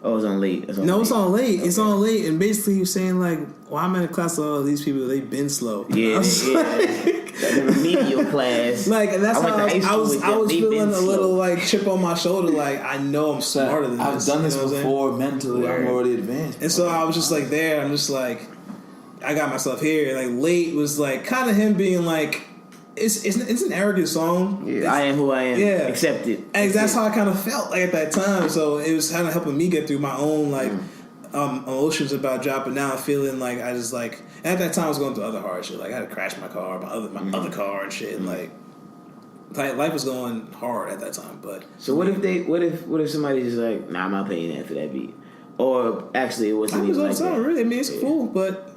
oh, it's on Late. It's on Late. Okay. It's on Late. And basically he was saying like, well, I'm in a class of all these people, they've been slow. Yeah. The remedial class. Like, and that's how I was feeling a little like chip on my shoulder. Like, I know I'm smarter than this. I've done this before mentally. I'm already advanced. And so I was just like there. I'm just like, I got myself here. And like Late was like kind of him being like, it's an arrogant song. Yeah, I am who I am. Yeah, accept it. And that's how I kind of felt like at that time. So it was kind of helping me get through my own like emotions about dropping down, feeling like I just like. And at that time I was going through other hard shit. Like I had to crash my car, my other car and shit. And like life was going hard at that time. But so what if somebody just like, nah, I'm not paying that for that beat, or actually it wasn't even like that. Really, I mean, it's cool, but.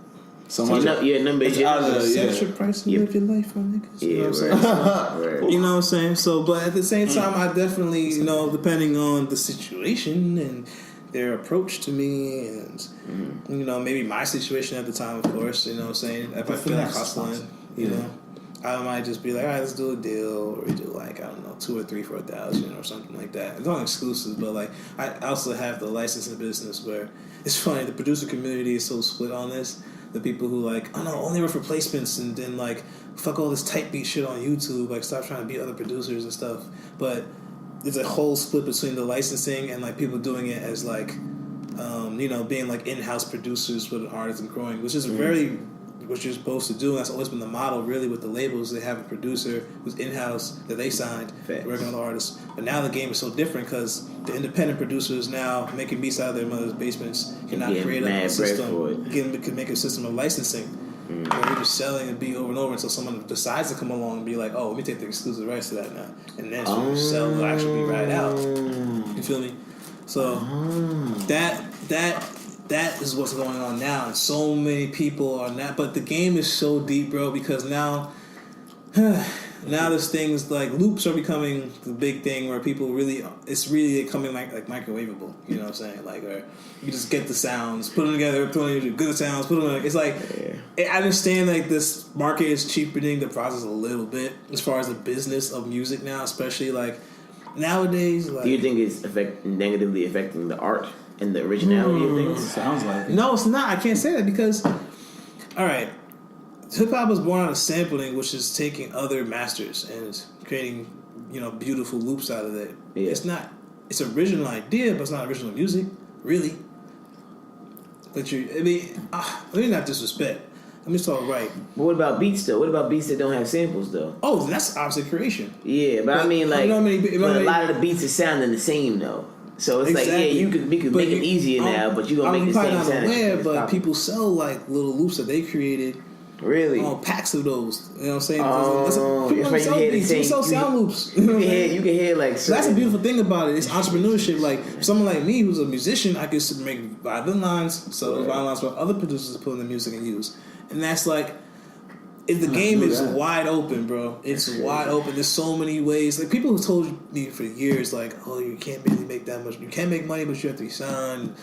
Your number is set your price and live your life on niggas. You know what I'm saying? You know what I'm saying? So, but at the same time, I definitely, you know, depending on the situation and their approach to me and, you know, maybe my situation at the time, of course, you know what I'm saying? If I feel like hustling, you know. I might just be like, all right, let's do a deal, or we do like, I don't know, 2 or 3 for $1,000 or something like that. It's not exclusive, but like I also have the licensing business where it's funny. The producer community is so split on this. The people who like, oh no, only work for placements, and then like fuck all this type beat shit on YouTube. Like stop trying to beat other producers and stuff. But there's a whole split between the licensing and like people doing it as like, being like in-house producers with an artist and growing, which is very what you're supposed to do. And that's always been the model, really, with the labels. They have a producer who's in-house that they signed, working on the artists. But now the game is so different because the independent producers now making beats out of their mother's basements cannot create a system. Can make a system of licensing. Where you're just selling a beat over and over until someone decides to come along and be like, oh, let me take the exclusive rights to that now. And then you sell the actual beat right out. You feel me? So that is what's going on now, and so many people are not. But the game is so deep, bro, because now there's things like loops are becoming the big thing where people it's really becoming like microwavable. You know what I'm saying? Like, or you just get the sounds, put them together, throw in good sounds, put them. It's like I understand like this market is cheapening the process a little bit as far as the business of music now, especially like nowadays. Like, do you think it's negatively affecting the art and the originality of things? Sounds like it. No, it's not. I can't say that because, all right, hip hop was born out of sampling, which is taking other masters and creating, beautiful loops out of it. Yeah. It's not. It's an original idea, but it's not original music, really. But let me not disrespect. Let me talk right. But what about beats though? What about beats that don't have samples though? Oh, that's obviously creation. Yeah, but I mean like, a lot of the beats are sounding the same though. So it's like, yeah, you could make it easier now, but you're gonna make the same sound. I'm aware, but people sell like little loops that they created. Really? Packs of those. You know what I'm saying? People sell sound loops. You can hear like. So that's the beautiful thing about it. It's entrepreneurship. Like someone like me who's a musician, I could make violin lines, so those violin lines for other producers to put in the music and use. And that's like, if the game is wide open, bro. It's wide open. There's so many ways. Like people have told me for years, like, oh, you can't really make that much. You can't make money, but you have to be signed.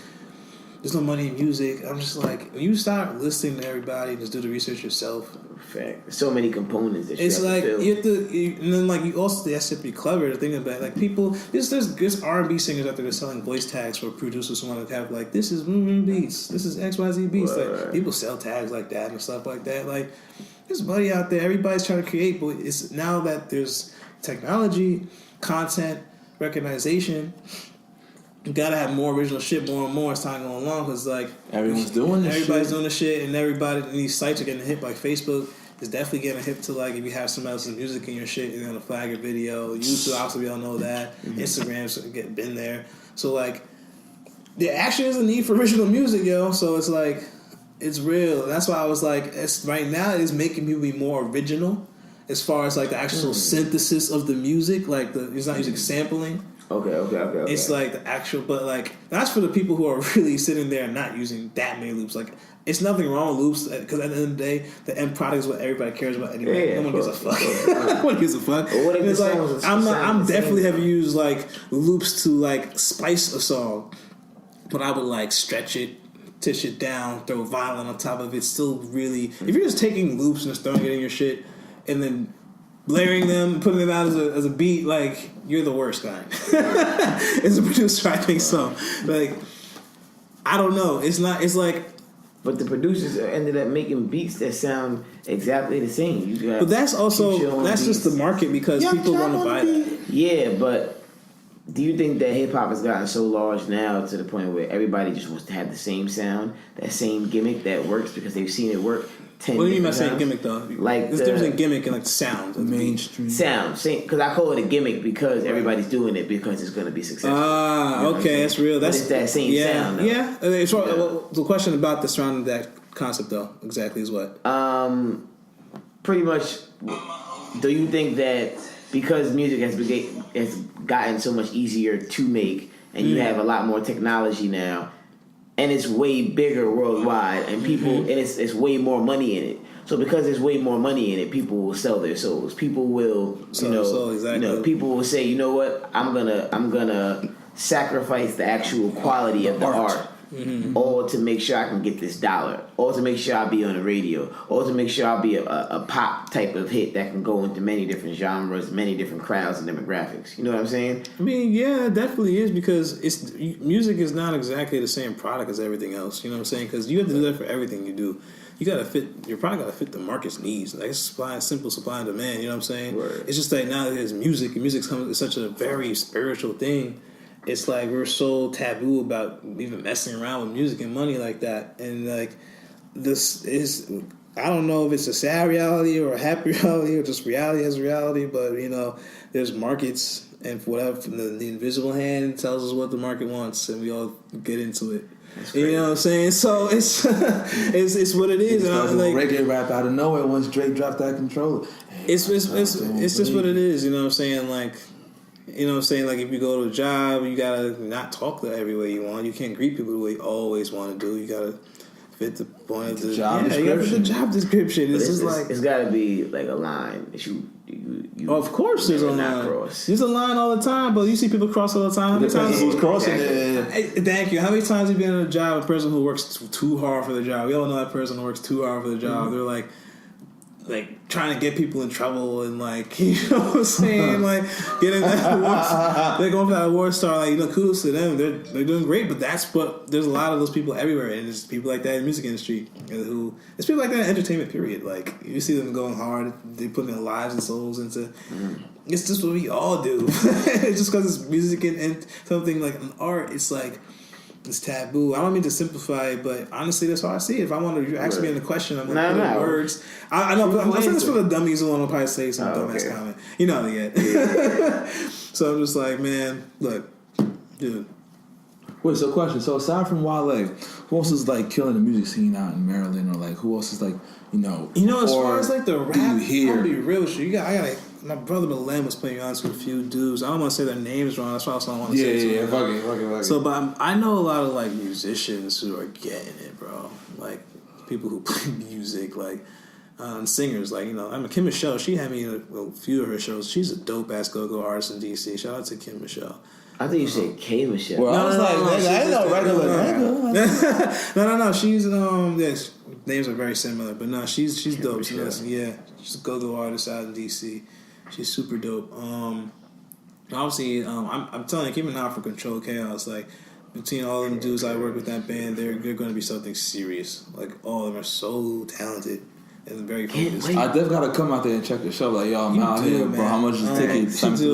There's no money in music. I'm just like, when you start listening to everybody and just do the research yourself. Fact. There's so many components that it's like you have to, and then like you also have to be clever to think about it. Like people, there's R&B singers out there that are selling voice tags for producers who want to have like, this is beats, this is XYZ beats. Like people sell tags like that and stuff like that. Like there's money out there. Everybody's trying to create, but it's now that there's technology, content, recognition. You gotta have more original shit more and more as time going along, because like everybody's doing the shit, and everybody in these sites are getting hit. Like Facebook is definitely getting hit to like if you have somebody else's music in your shit, you're gonna flag your video. YouTube, obviously, we all know that. Instagram's been there, so like there actually is a need for original music, yo. So it's like it's real. And that's why I was like, it's right now it is making people be more original as far as like the actual synthesis of the music. Like it's not using sampling. Okay. It's like the actual, but like that's for the people who are really sitting there and not using that many loops. Like it's nothing wrong with loops because at the end of the day, the end product is what everybody cares about anyway. No one gives a fuck. No one gives a fuck. It's like I'm definitely have used like loops to like spice a song, but I would like stretch it, tish it down, throw violin on top of it. Still really, if you're just taking loops and just throwing it in your shit and then layering them, putting them out as a beat, like you're the worst guy. As a producer, I think so. Like I don't know. It's not. It's like. But the producers ended up making beats that sound exactly the same. But that's also just the market because people want to buy that. Yeah, but do you think that hip hop has gotten so large now to the point where everybody just wants to have the same sound, that same gimmick that works because they've seen it work? What do you mean by saying gimmick though? Like there's difference in gimmick and like sound, mainstream sound. Because I call it a gimmick because everybody's doing it because it's going to be successful. Okay, that's real. That's it's that same sound. Though. Yeah. The question about the surrounding that concept though exactly is what? Pretty much. Do you think that because music has gotten so much easier to make, and you have a lot more technology now? And it's way bigger worldwide, and people, and it's way more money in it. So because there's way more money in it, people will sell their souls. People will, people will say, you know what, I'm gonna sacrifice the actual quality of the art or to make sure I can get this dollar, or to make sure I'll be on the radio, or to make sure I'll be a pop type of hit that can go into many different genres, many different crowds and demographics. You know what I'm saying? I mean, yeah, it definitely is, because music is not exactly the same product as everything else. You know what I'm saying? Because you have to do that for everything you do. You gotta fit your product. Gotta fit the market's needs. Like it's simple supply and demand. You know what I'm saying? Word. It's just like now there's music, and music's such a very spiritual thing. It's like we're so taboo about even messing around with music and money like that. And like this is, I don't know if it's a sad reality or a happy reality or just reality as reality. But you know, there's markets, and for whatever the invisible hand tells us what the market wants, and we all get into it. You know what I'm saying? So it's what it is. And like reggae rap out of nowhere once Drake dropped that controller. It's just what it is. You know what I'm saying? Like, you know what I'm saying? Like if you go to a job, you gotta not talk the every way you want. You can't greet people the way you always want to do. You gotta fit the point of the job description. You gotta fit the job description. It's gotta be like a line that you of course, there's a line. Cross. There's a line all the time, but you see people cross all the time. How many times who's crossing it? Thank you. How many times have you been in a job, a person who works too hard for the job? We all know that person who works too hard for the job. They're like trying to get people in trouble and like, you know what I'm saying? Like getting that award. They're going for that award star. Like, you know, kudos to them. They're doing great. But there's a lot of those people everywhere, and there's people like that in the music industry there's people like that in entertainment. Period. Like you see them going hard. They put their lives and souls into. It's just what we all do. It's just because it's music and something like an art. It's like. It's taboo. I don't mean to simplify it, but honestly, that's how I see it. If I want to ask me in the question, I'm going to put in words. I know, but I'm saying this for the dummies who want to probably say some dumbass comment. You know that yet. So I'm just like, man, look, dude. Wait, so question. So aside from Wale, who else is like killing the music scene out in Maryland, or like who else is like, as far as like the rap, you hear? I'll be real with you. I got my brother Belen was playing honest with a few dudes. I don't want to say their names wrong. That's why I don't want to say it. Fuck it. So, but I know a lot of like musicians who are getting it, bro. Like people who play music, like and singers. Like Kim Michelle. She had me in a few of her shows. She's a dope ass go-go artist in DC. Shout out to Kim Michelle. I think you said K Michelle. Well, I was like, I know regular. No. She's names are very similar, but no, she's dope. She's a go-go artist out in DC. She's super dope. Obviously, I'm telling you, keep an eye for Control Chaos. Like between all them dudes I work with that band, they're going to be something serious. Like all of them are so talented and very focused. I definitely got to come out there and check the show. Like yo, I'm out here, bro. How much is the ticket?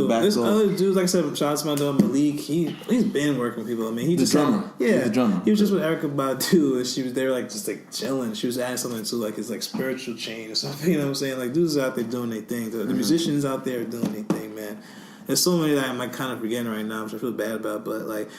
There's other dudes, like I said, shout out to my dog Malik. He's been working with people. I mean, he's the drummer. Yeah, the drummer. He was just with Erykah Badu, and she was there, like just like chilling. She was adding something to like his like spiritual chain or something. You know what I'm saying? Like dudes out there doing their thing. The musicians out there doing their thing, man. There's so many that I'm like kind of forgetting right now, which I feel bad about. But like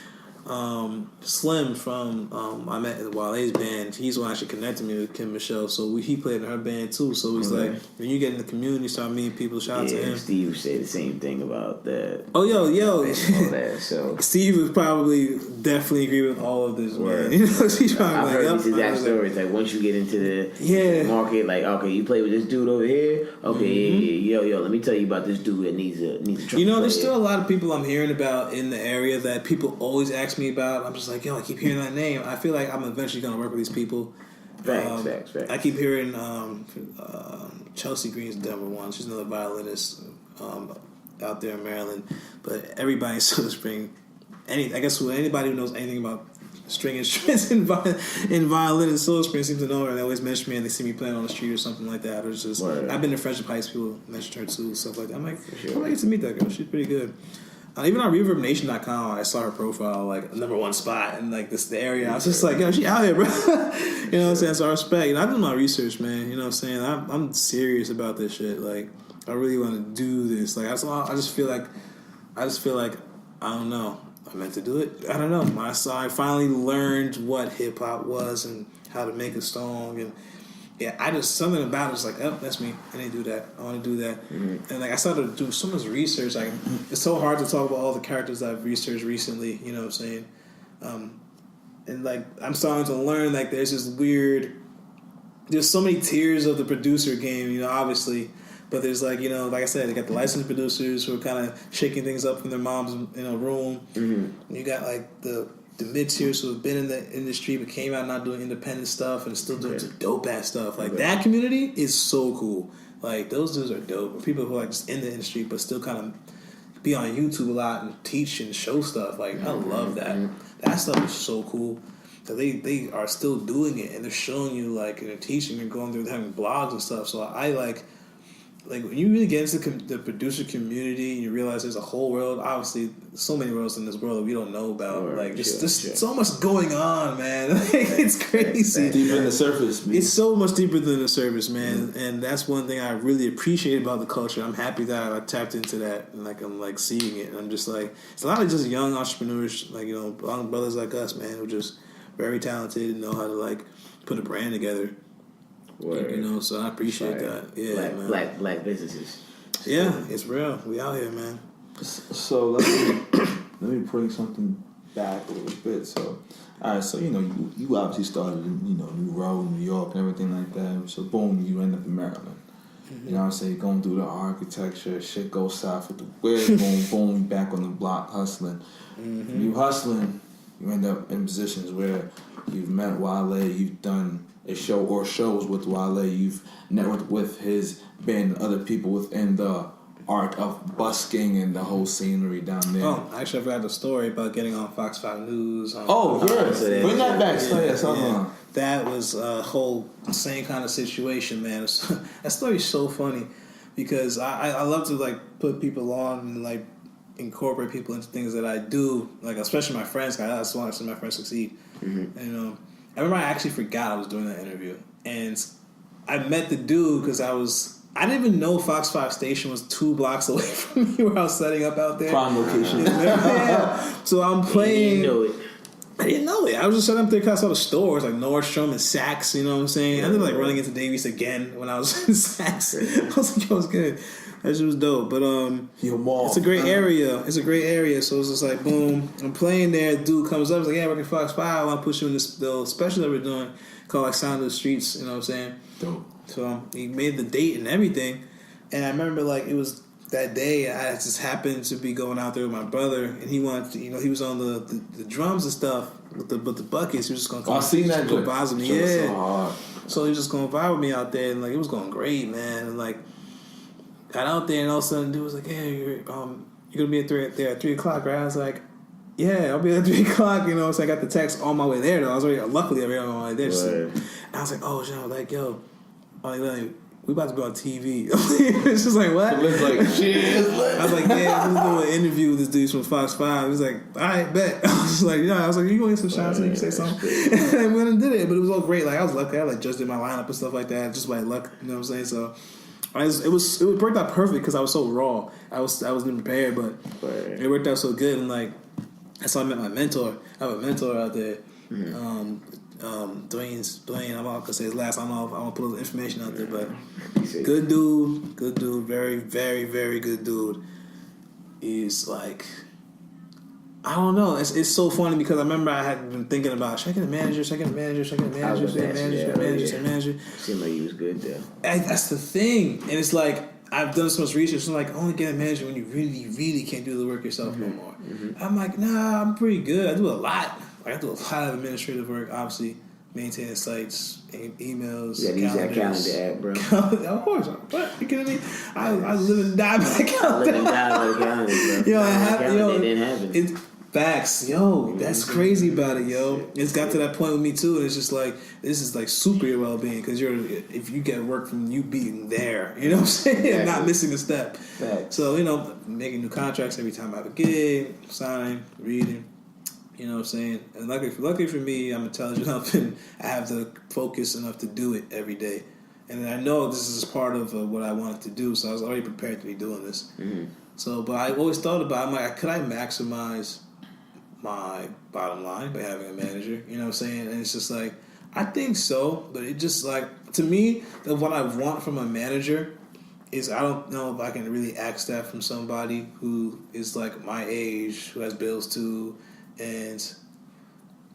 Slim from I met in Wale's band. He's the one actually connected me with Kim Michelle. So he played in her band too. So he's like, when you get in the community, start meeting people. Shout out to him. Steve said the same thing about that. Oh yo. All that, so Steve would probably definitely agree with all of this. Man. You know, he's probably I've like, heard these exact stories. Like once you get into the market, like okay, you play with this dude over here. Okay, yo, let me tell you about this dude that needs a drum. You know, there's still a lot of people I'm hearing about in the area that people always ask me about. I'm just like, yo, I keep hearing that name. I feel like I'm eventually going to work with these people. Facts. I keep hearing Chelsea Green's number one. She's another violinist out there in Maryland. But everybody in Silver Spring, anybody who knows anything about string instruments and violin and Silver Spring seems to know her. And they always mention me and they see me playing on the street or something like that. Or it's just, I've been to Friendship Heights, people mention her too, stuff like that. I'm like, I might get to meet that girl. She's pretty good. Even on ReverbNation.com, I saw her profile, like, number one spot in, like, the area. I was just like, yo, she out here, bro. You know what I'm saying? So I respect. I do my research, man. You know what I'm saying? I'm serious about this shit. Like, I really want to do this. Like, I just feel like, I don't know. I meant to do it. I don't know. I finally learned what hip-hop was and how to make a song. And, yeah, something about it was like, oh, that's me. I didn't do that. I want to do that. And like I started to do so much research. Like it's so hard to talk about all the characters I've researched recently. You know what I'm saying? And like I'm starting to learn like there's so many tiers of the producer game. You know, obviously, but there's like like I said, they got the licensed producers who are kind of shaking things up in their mom's room. You got like the the mid-tiers who have been in the industry but came out not doing independent stuff and still doing some dope-ass stuff. Like, that community is so cool. Like, those dudes are dope. People who are, like, just in the industry but still kind of be on YouTube a lot and teach and show stuff. Like, I love that. That stuff is so cool. So they are still doing it, and they're showing you, like, and they're teaching and going through having blogs and stuff. So I like when you really get into the producer community and you realize there's a whole world. Obviously, so many worlds in this world that we don't know about. Like, there's so much going on, man. Like, it's crazy. Deeper than the surface, man. It's so much deeper than the surface, man. And that's one thing I really appreciate about the culture. I'm happy that I tapped into that, and like I'm like seeing it. And I'm just like, it's a lot of just young entrepreneurs, like, you know, young brothers like us, man, who are just very talented and know how to, like, put a brand together. Word. You know, so I appreciate that. Yeah, man. Black businesses. Yeah, it's real. We out here, man. So let me bring something back a little bit. So, all right. So, you know, you obviously started in, you know, New Road, New York, and everything like that. So boom, you end up in Maryland. You know what I'm saying? Going through the architecture, shit goes south with the whip, boom, boom, back on the block hustling. You hustling, you end up in positions where you've met Wale, you've done a show or shows with Wale, you've networked with his band and other people within the art of busking and the whole scenery down there. Oh, actually, I forgot the story about getting on Fox 5 News. Bring that back. That was a whole same kind of situation, man. That story's so funny because I love to, like, put people on and, like, incorporate people into things that I do, like, especially my friends. I just want to see my friends succeed. And I remember I actually forgot I was doing that interview, and I met the dude because I didn't even know Fox 5 station was 2 blocks away from me where I was setting up out there. Prime location. So I'm playing. You know it. I didn't know it. I was just setting up there because I saw the stores like Nordstrom and Saks. You know what I'm saying? I ended up, like, running into Davies again when I was in Saks. I was like, yo, it was good. That shit was dope. But it's a great area. It's a great area. So it's just like, boom, I'm playing there. Dude comes up, he's like, yeah, I work at Fox 5. I want to push you in this little special that we're doing called, like, Sound of the Streets. You know what I'm saying? Dope. So he made the date and everything. And I remember, like, it was that day I just happened to be going out there with my brother, and he wanted to, you know, he was on the drums and stuff with the buckets. He was just going to come. I seen that. Go vibe with me. Yeah. So hard. So he was just going to vibe with me out there, and, like, it was going great, man. And, like, got out there, and all of a sudden, the dude was like, "Hey, you're gonna be there at 3 o'clock, right?" I was like, "Yeah, I'll be at 3 o'clock." You know, so I got the text on my way there. Though I was luckily on my way there. So, and I was like, "Oh, shit!" I was like, "Yo, we about to go on TV." It's just like, what? It's like, shit. I was like, "Yeah, I'm just doing an interview with this dude from Fox 5." He was like, "All right, bet." I was like, "Yeah." I was like, "You going to get some shots so you can say something?" And I went and did it, but it was all great. Like, I was lucky. I like just did my lineup and stuff like that, just by luck. You know what I'm saying? So. It worked out perfect because I was so raw. I wasn't prepared, but it worked out so good. And, like, that's how I met my mentor. I have a mentor out there, Dwayne. I'm not gonna say his last. I don't know if I want to put his information out there, but good dude, very, very, very good dude. He's like, I don't know. It's so funny because I remember I had been thinking about should I get a manager? Seemed like he was good there. That's the thing, and it's like I've done so much research. I'm like, only get a manager when you really, really can't do the work yourself no more. I'm like, nah, I'm pretty good. I do a lot. Like, I do a lot of administrative work, obviously. Maintaining sites, emails, you gotta use that calendar app, bro. Of course. What? You kidding me? I live and die by the calendar. I live and die by the calendar, bro. Didn't happen. It's facts. Yo, that's crazy about it, yo. It's got to that point with me, too, and it's just like, this is like super your well-being, because if you get work from you being there, you know what I'm saying? Exactly. Not missing a step. Facts. So, you know, making new contracts every time I have a gig, signing, reading. You know what I'm saying? And luckily for me, I'm intelligent enough and I have the focus enough to do it every day. And I know this is part of what I wanted to do, so I was already prepared to be doing this. So, but I always thought about, I'm like, could I maximize my bottom line by having a manager? You know what I'm saying? And it's just like, I think so, but it just like, to me, what I want from a manager is I don't know if I can really ask that from somebody who is like my age, who has bills too, and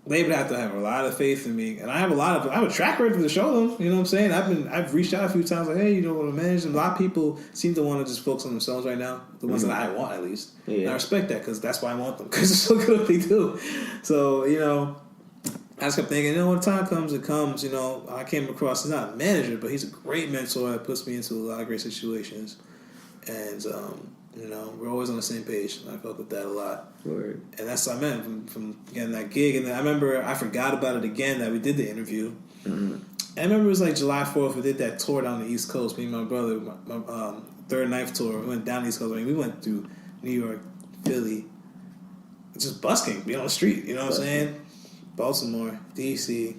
they would have to have a lot of faith in me, and I have a track record to show them. You know what I'm saying? I've reached out a few times, like, hey, you don't want to manage them. A lot of people seem to want to just focus on themselves right now, the ones that I want at least. Yeah. And I respect that because that's why I want them, because they're so good at what they do. So I just kept thinking, when time comes, it comes. I came across, he's not a manager, but he's a great mentor that puts me into a lot of great situations, and we're always on the same page. And I fuck with that a lot. Word. And that's what I meant from getting that gig. And then I remember I forgot about it again that we did the interview. Mm-hmm. I remember it was like July 4th. We did that tour down the East Coast. Me and my brother, my third knife tour. We went down the East Coast. We went through New York, Philly, just busking, being on the street. You know what I'm saying? Baltimore, D.C.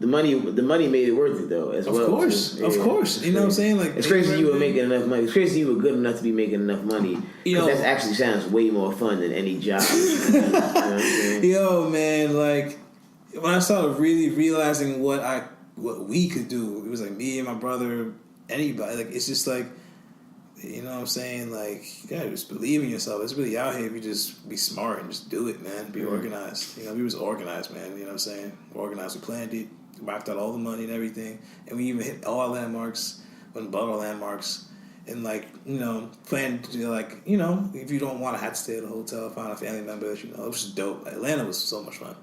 The money made it worth it though, as well. Of course. You know what I'm saying? Like, it's crazy you were making enough money. It's crazy you were good enough to be making enough money. That actually sounds way more fun than any job. You know what I'm saying? Yo, man, like when I started really realizing what we could do, it was like me and my brother, anybody. Like it's just like, you know what I'm saying? Like, you gotta just believe in yourself. It's really out here if you just be smart and just do it, man. Be organized. We was organized, man. You know what I'm saying? We're organized. We planned it. Wiped out all the money and everything, and we even hit all our landmarks, went above our landmarks, and planned to do if you don't want to have to stay at a hotel, find a family member that it was just dope. Atlanta was so much fun.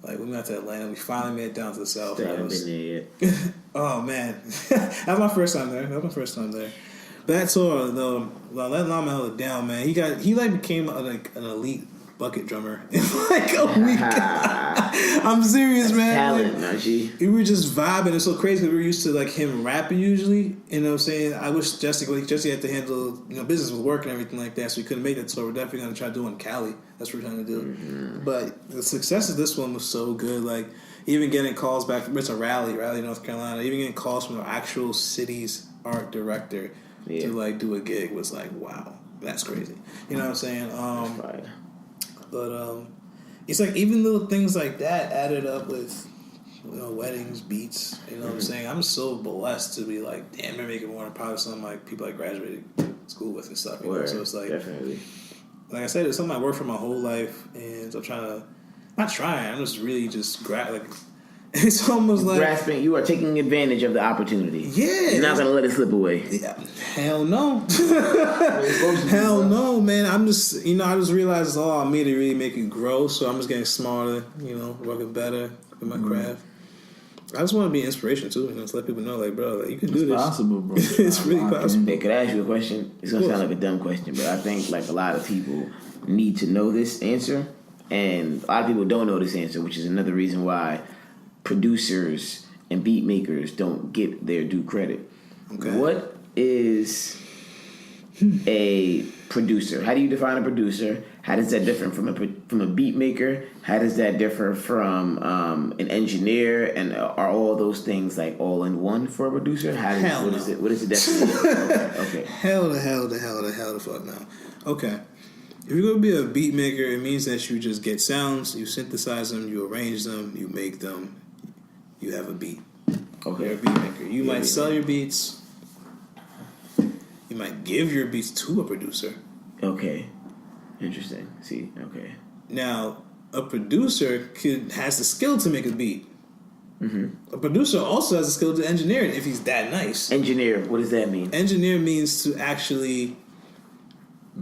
Like when we went to Atlanta, we finally made it down to the south. I haven't been there yet. Oh man, that was my first time there. But that tour though, let Llama held it down, man. He became an elite bucket drummer in like a week. I'm serious, man. Talent, we were just vibing. It's so crazy because we were used to like him rapping usually. You know what I'm saying? I wish Jesse had to handle business with work and everything like that, so he couldn't make that. So we're definitely gonna try doing Cali. That's what we're trying to do. Mm-hmm. But the success of this one was so good. Like even getting calls back from Raleigh, North Carolina. Even getting calls from the actual city's art director to like do a gig was like, wow, that's crazy. You know what I'm saying? That's right. But it's like even little things like that added up with weddings, beats. You know what I'm saying? I'm so blessed to be like, damn, they're making more than probably some like people I graduated school with and stuff. You know? So it's like, definitely. Like I said, it's something I worked for my whole life, and I'm just really just it's almost like grasping. You are taking advantage of the opportunity. Yeah, you're not gonna let it slip away. Yeah, hell no, hell no, man. I'm just I just realized it's all on me to really make it grow. So I'm just getting smarter. Working better with my craft. I just want to be an inspiration too. Just let people know, like, bro, like you can do this. It's possible, bro. It's really possible. Hey, could I ask you a question? It's gonna sound like a dumb question, but I think like a lot of people need to know this answer, and a lot of people don't know this answer, which is another reason why producers and beat makers don't get their due credit. Okay. What is a producer? How do you define a producer? How does that differ from a beat maker? How does that differ from an engineer? And are all those things like all in one for a producer? What is the definition? Okay. Hell the fuck no. Okay. If you're gonna be a beat maker, it means that you just get sounds, you synthesize them, you arrange them, you make them. You have a beat. Okay. You're a beat maker. You might sell your beats. You might give your beats to a producer. Okay. Interesting. See, okay. Now, a producer has the skill to make a beat. Mm-hmm. A producer also has the skill to engineer it if he's that nice. Engineer, what does that mean? Engineer means to actually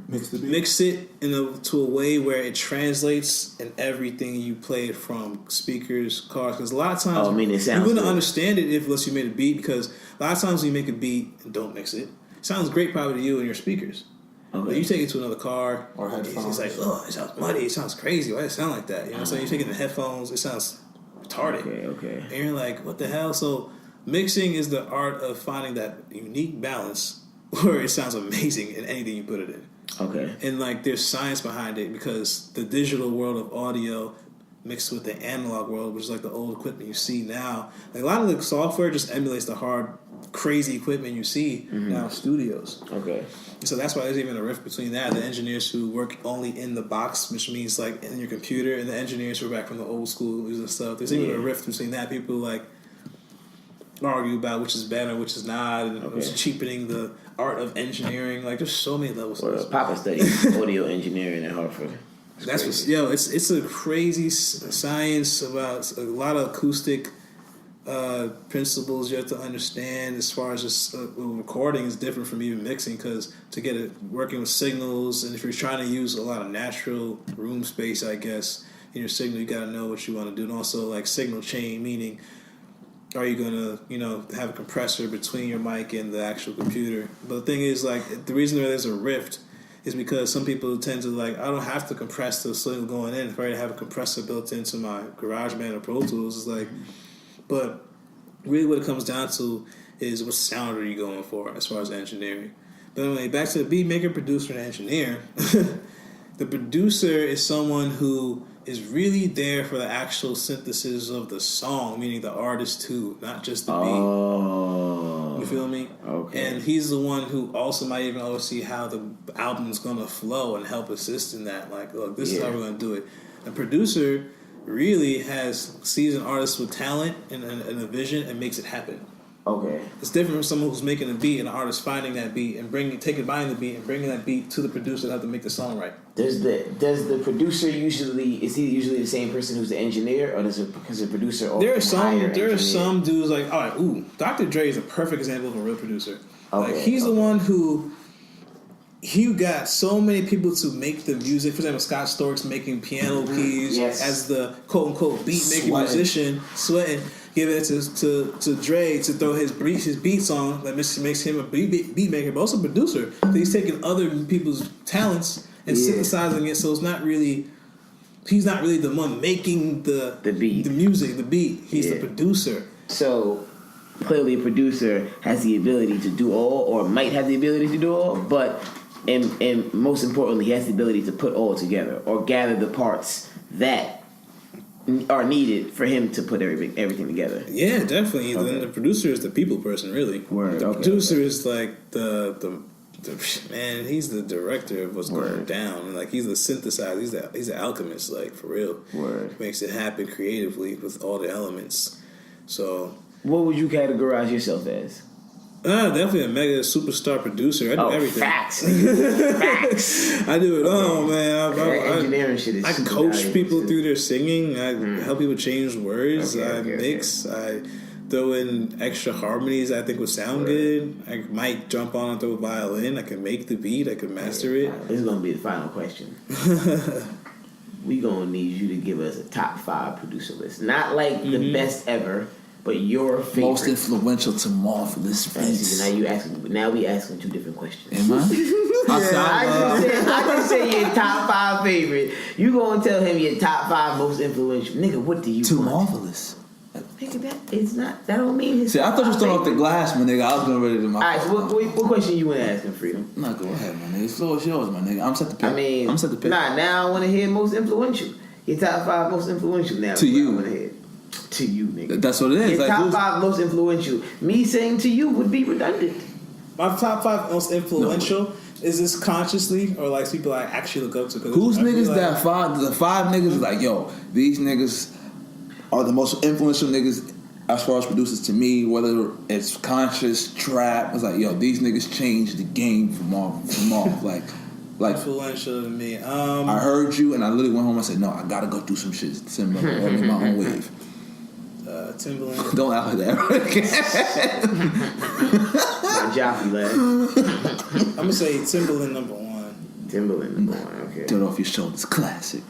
mix it to a way where it translates in everything you play it from speakers, cars. Because a lot of times you wouldn't understand it unless you made a beat. Because a lot of times when you make a beat and don't mix it, it sounds great probably to you and your speakers. Okay. But you take it to another car or headphones. It's like, oh, it sounds muddy. It sounds crazy. Why does it sound like that? You know what I'm saying? You take it in the headphones. It sounds retarded. Okay. And you're like, what the hell? So mixing is the art of finding that unique balance where it sounds amazing in anything you put it in. Okay. And like there's science behind it because the digital world of audio mixed with the analog world, which is like the old equipment you see now. Like a lot of the software just emulates the hard, crazy equipment you see now in studios. Okay. So that's why there's even a rift between that. The engineers who work only in the box, which means like in your computer, and the engineers who are back from the old school and stuff. There's even a rift between that. People like argue about which is better, which is not, and it's cheapening the art of engineering. Like there's so many levels. Well, Papa studied audio engineering at Hartford. That's what, it's a crazy science about a lot of acoustic principles you have to understand as far as just recording is different from even mixing, because to get it working with signals, and if you're trying to use a lot of natural room space, I guess, in your signal, you got to know what you want to do. And also like signal chain, meaning are you going to, have a compressor between your mic and the actual computer? But the thing is, like, the reason there's a rift is because some people tend to, like, I don't have to compress the signal going in. If I already have a compressor built into my GarageBand or Pro Tools, it's like, but really what it comes down to is what sound are you going for as far as engineering. But anyway, back to the beat maker, producer, and engineer. The producer is someone who is really there for the actual synthesis of the song, meaning the artist too, not just the beat. You feel me? Okay. And he's the one who also might even oversee how the album's gonna flow and help assist in that. Like, look, this is how we're gonna do it. A producer really sees an artist with talent and a vision and makes it happen. Okay. It's different from someone who's making a beat and an artist finding that beat and buying the beat and bringing that beat to the producer to have to make the song right. Does the producer usually the same person who's the engineer, or because the producer? There are some dudes like, all right, Dr. Dre is a perfect example of a real producer. Okay, Like he's the one who he got so many people to make the music. For example, Scott Stork's making piano keys as the quote unquote beat making musician, sweating. Give it to Dre to throw his beats on. That makes him a beat maker, but also producer. So he's taking other people's talents and synthesizing it. So it's not really, he's not really the one making the beat, the music, the beat. He's the producer. So clearly, a producer has the ability to do all, or might have the ability to do all, but and most importantly, he has the ability to put all together or gather the parts that are needed for him to put everything together. Yeah, definitely. Okay. The producer is the people person, really. Word. The producer is like the man. He's the director of what's going down. Like he's the synthesizer. He's the alchemist. Like for real. Word. Makes it happen creatively with all the elements. So, what would you categorize yourself as? Definitely a mega superstar producer. I do everything. Facts. I do it all, man. Engineering shit is. I coach people through their singing. I help people change words. I mix. I throw in extra harmonies I think would sound good. I might jump on and throw a violin. I can make the beat. I can master it. This is gonna be the final question. We gonna need you to give us a top 5 producer list. Not like the best ever. But your favorite, most influential to Marvillous Beats. Now we asking 2 different questions. Am I? I just say your top 5 favorite. You gonna tell him your top 5 most influential. Nigga, what do you to want? Marvillous? Nigga, that don't mean his. See, I thought you was throwing off the glass, my nigga. I was going ready to my. Alright, so what question you want to ask him, Freedom? Nah, go ahead, my nigga. The floor is yours, my nigga. I'm set to pick. I'm set to pick. Nah, now I want to hear most influential. Your top 5 most influential now. To you. I want to hear. To you, nigga. That's what it is. Your like, top 5 most influential. Me saying to you would be redundant. My top 5 most influential. Is this consciously or like people I actually look up to? Who's niggas that the 5 niggas is like, yo, these niggas are the most influential niggas as far as producers to me, whether it's conscious, trap. It's like, yo, these niggas changed the game for Marv. like influential to me. I heard you and I literally went home and said, no, I gotta go do some shit similar or make my own wave. Timberland. Don't act like that. My jockey lad. I'm gonna say Timberland number 1. Timberland number 1. Okay. Dirt Off Your Shoulders, classic.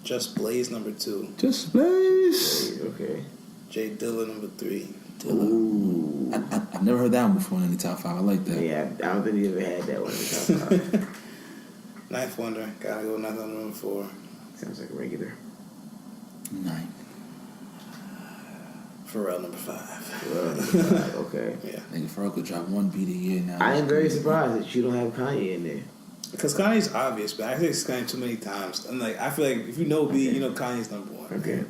Just Blaze number 2. Just Blaze. Okay. Jay Dilla number 3. Ooh. I've never heard that one before in the top 5. I like that. Yeah, I don't think we ever had that one in the top 5. Ninth Wonder. Gotta go Ninth Wonder number 4. Sounds like a regular. 9. Pharrell number 5. Okay. Yeah. Nigga, Pharrell could drop 1 beat a year now. I am very surprised that you don't have Kanye in there. Because Kanye's obvious, but I think it's Kanye too many times. And like, I feel like if you know B, you know Kanye's number 1. Okay.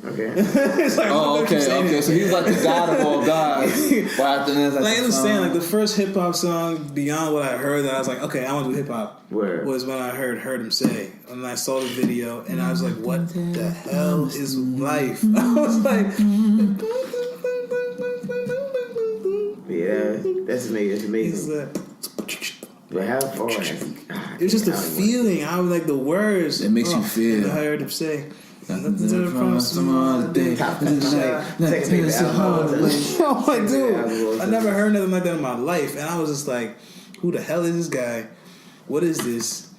It's like, okay. So he's like the god of all gods. But after this, like, I understand, like the first hip hop song beyond what I heard that I was like, okay, I want to do hip hop. Was when I heard him say, and I saw the video, and I was like, what the hell is life? I was like, yeah, that's amazing. He's like, But how far has he? It was just the feeling. I was like the words. It makes you feel. I heard him say. Nothing to the promise tomorrow day. Oh my dude, I never heard nothing like that in my life, and I was just like, "Who the hell is this guy? What is this?"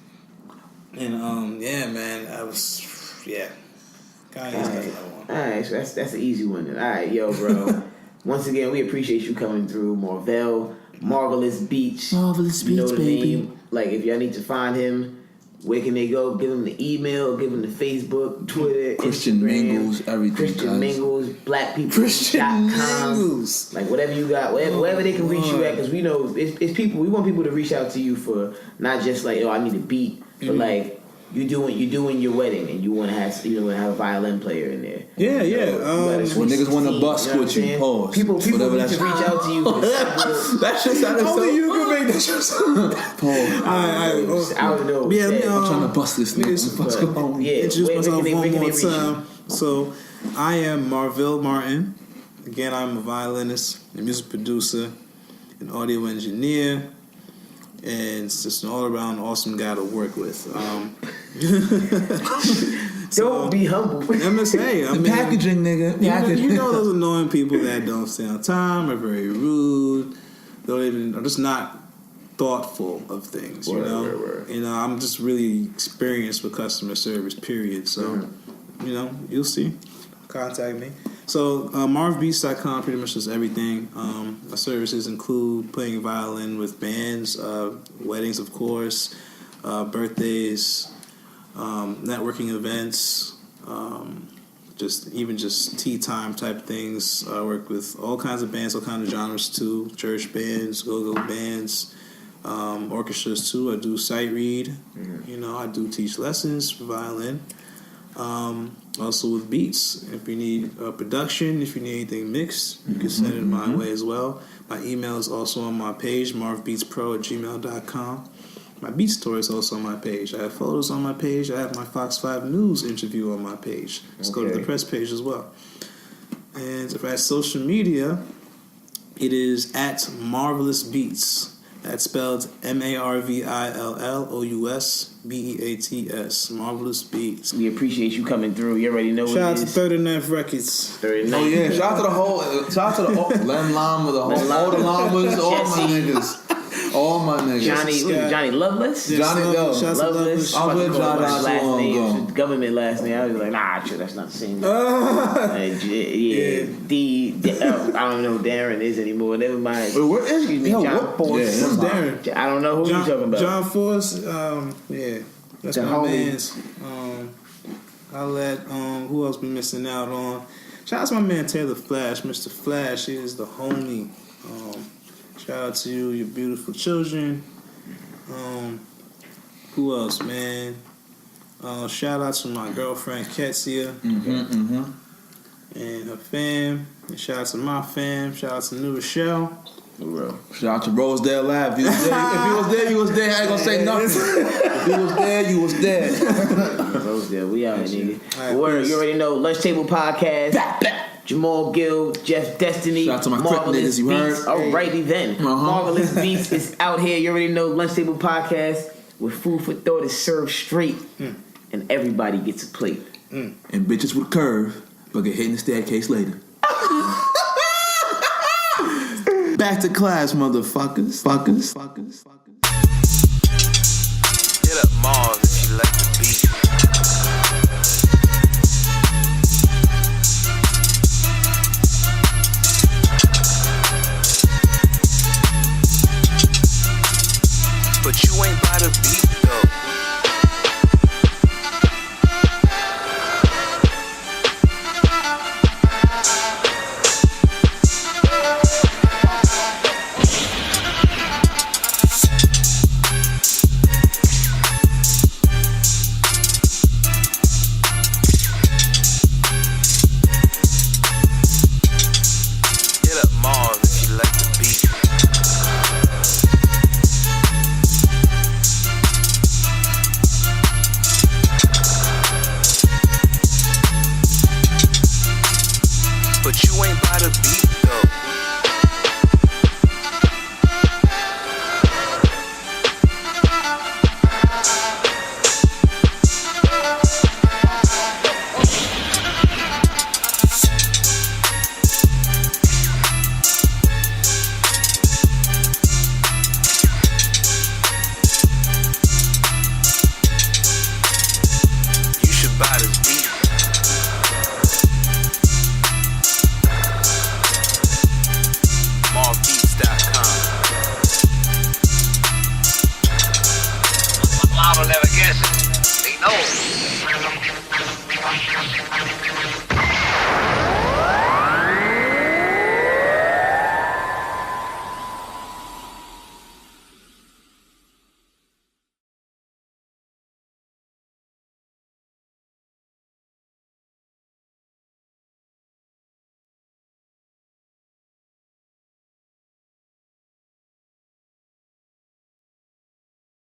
And yeah, man, I was Kanye's got one. Alright, so that's an easy one. Alright, yo, bro. Once again, we appreciate you coming through, Marvell, Marvillous Beats. Marvillous You know Beats, the baby. name. Like, if y'all need to find him, where can they go? Give him the email, give him the Facebook, Twitter, Christian Instagram, Mingles, everything. Christian Mingles, Christian blackpeople.com. Mingles. Like, whatever you got, wherever they can reach you at, because we know it's people. We want people to reach out to you for not just like, I need a beat, but like you doing your wedding and you want to have a violin player in there. Yeah, yeah. When niggas want to bust with you, pause. People Whatever need to reach out to you. For That shit sounded so. Only you can make that shit. Pause. I don't know. Yeah, I'm trying to bust this nigga. What's going on? Yeah, Introduce myself where one can they more reach you? time. So, I am Marvill Martin. Again, I'm a violinist, a music producer, an audio engineer, and it's just an all-around awesome guy to work with. Don't be humble. MSA. I mean, Packaging, nigga. you know those annoying people that don't stay on time, are very rude, are just not thoughtful of things. Word. You know, I'm just really experienced with customer service. Period. So, you know, you'll see. Contact me. So, MarvBeats.com pretty much does everything. My services include playing violin with bands, weddings, of course, birthdays, networking events, just tea time type things. I work with all kinds of bands, all kinds of genres too. Church bands, go-go bands, orchestras too. I do sight read. You know, I do teach lessons for violin. Also with beats. If you need production, if you need anything mixed, you can send it my way as well. My email is also on my page, marvbeatspro@gmail.com. My beat store is also on my page. I have photos on my page. I have my Fox 5 News interview on my page. Let's go to the press page as well. And if I have social media, it is at Marvillous Beats. That's spelled MarvillOusBeats. Marvillous Beats. We appreciate you coming through. You already know Shout what out it to is. 39th Records. 39th. Oh yeah, shout out to the Len Llama, all the llamas, all my niggas. All my niggas. Johnny Loveless? Johnny Shouts to Loveless. I was with Johnny last not too long name. ago. It's government last name. I was like, nah, that's not the same. I don't know who Darren is anymore. Never mind. What is Excuse me, John Force. Yeah, Who's Darren? I don't know who you're talking about. John Force, yeah. That's The my homie. man's. I'll let, who else be missing out on? Shout out to my man Taylor Flash. Mr. Flash is the homie. Shout out to you, your beautiful children. Who else, man? Shout out to my girlfriend Ketsia and her fam. And shout out to my fam. Shout out to New Rochelle. Shout out to Rosedale Lab. If you was there, you was there. I ain't gonna say nothing. If you was there, you was there. Rosedale, we out here, nigga. All right, Word, peace. you already know. Lunch Table Podcast. Jamal Gill, Jeff Destiny, Shout out to my Crip Marvillous niggas, you Beats. heard? Alrighty then. Marvillous Beats is out here. You already know. Lunch Table Podcast with food for thought is served straight, and everybody gets a plate. And bitches with curve, but get hit in the staircase later. Back to class, motherfuckers. Fuckers. Hit up Marv if you like the beat. But you ain't by the beat.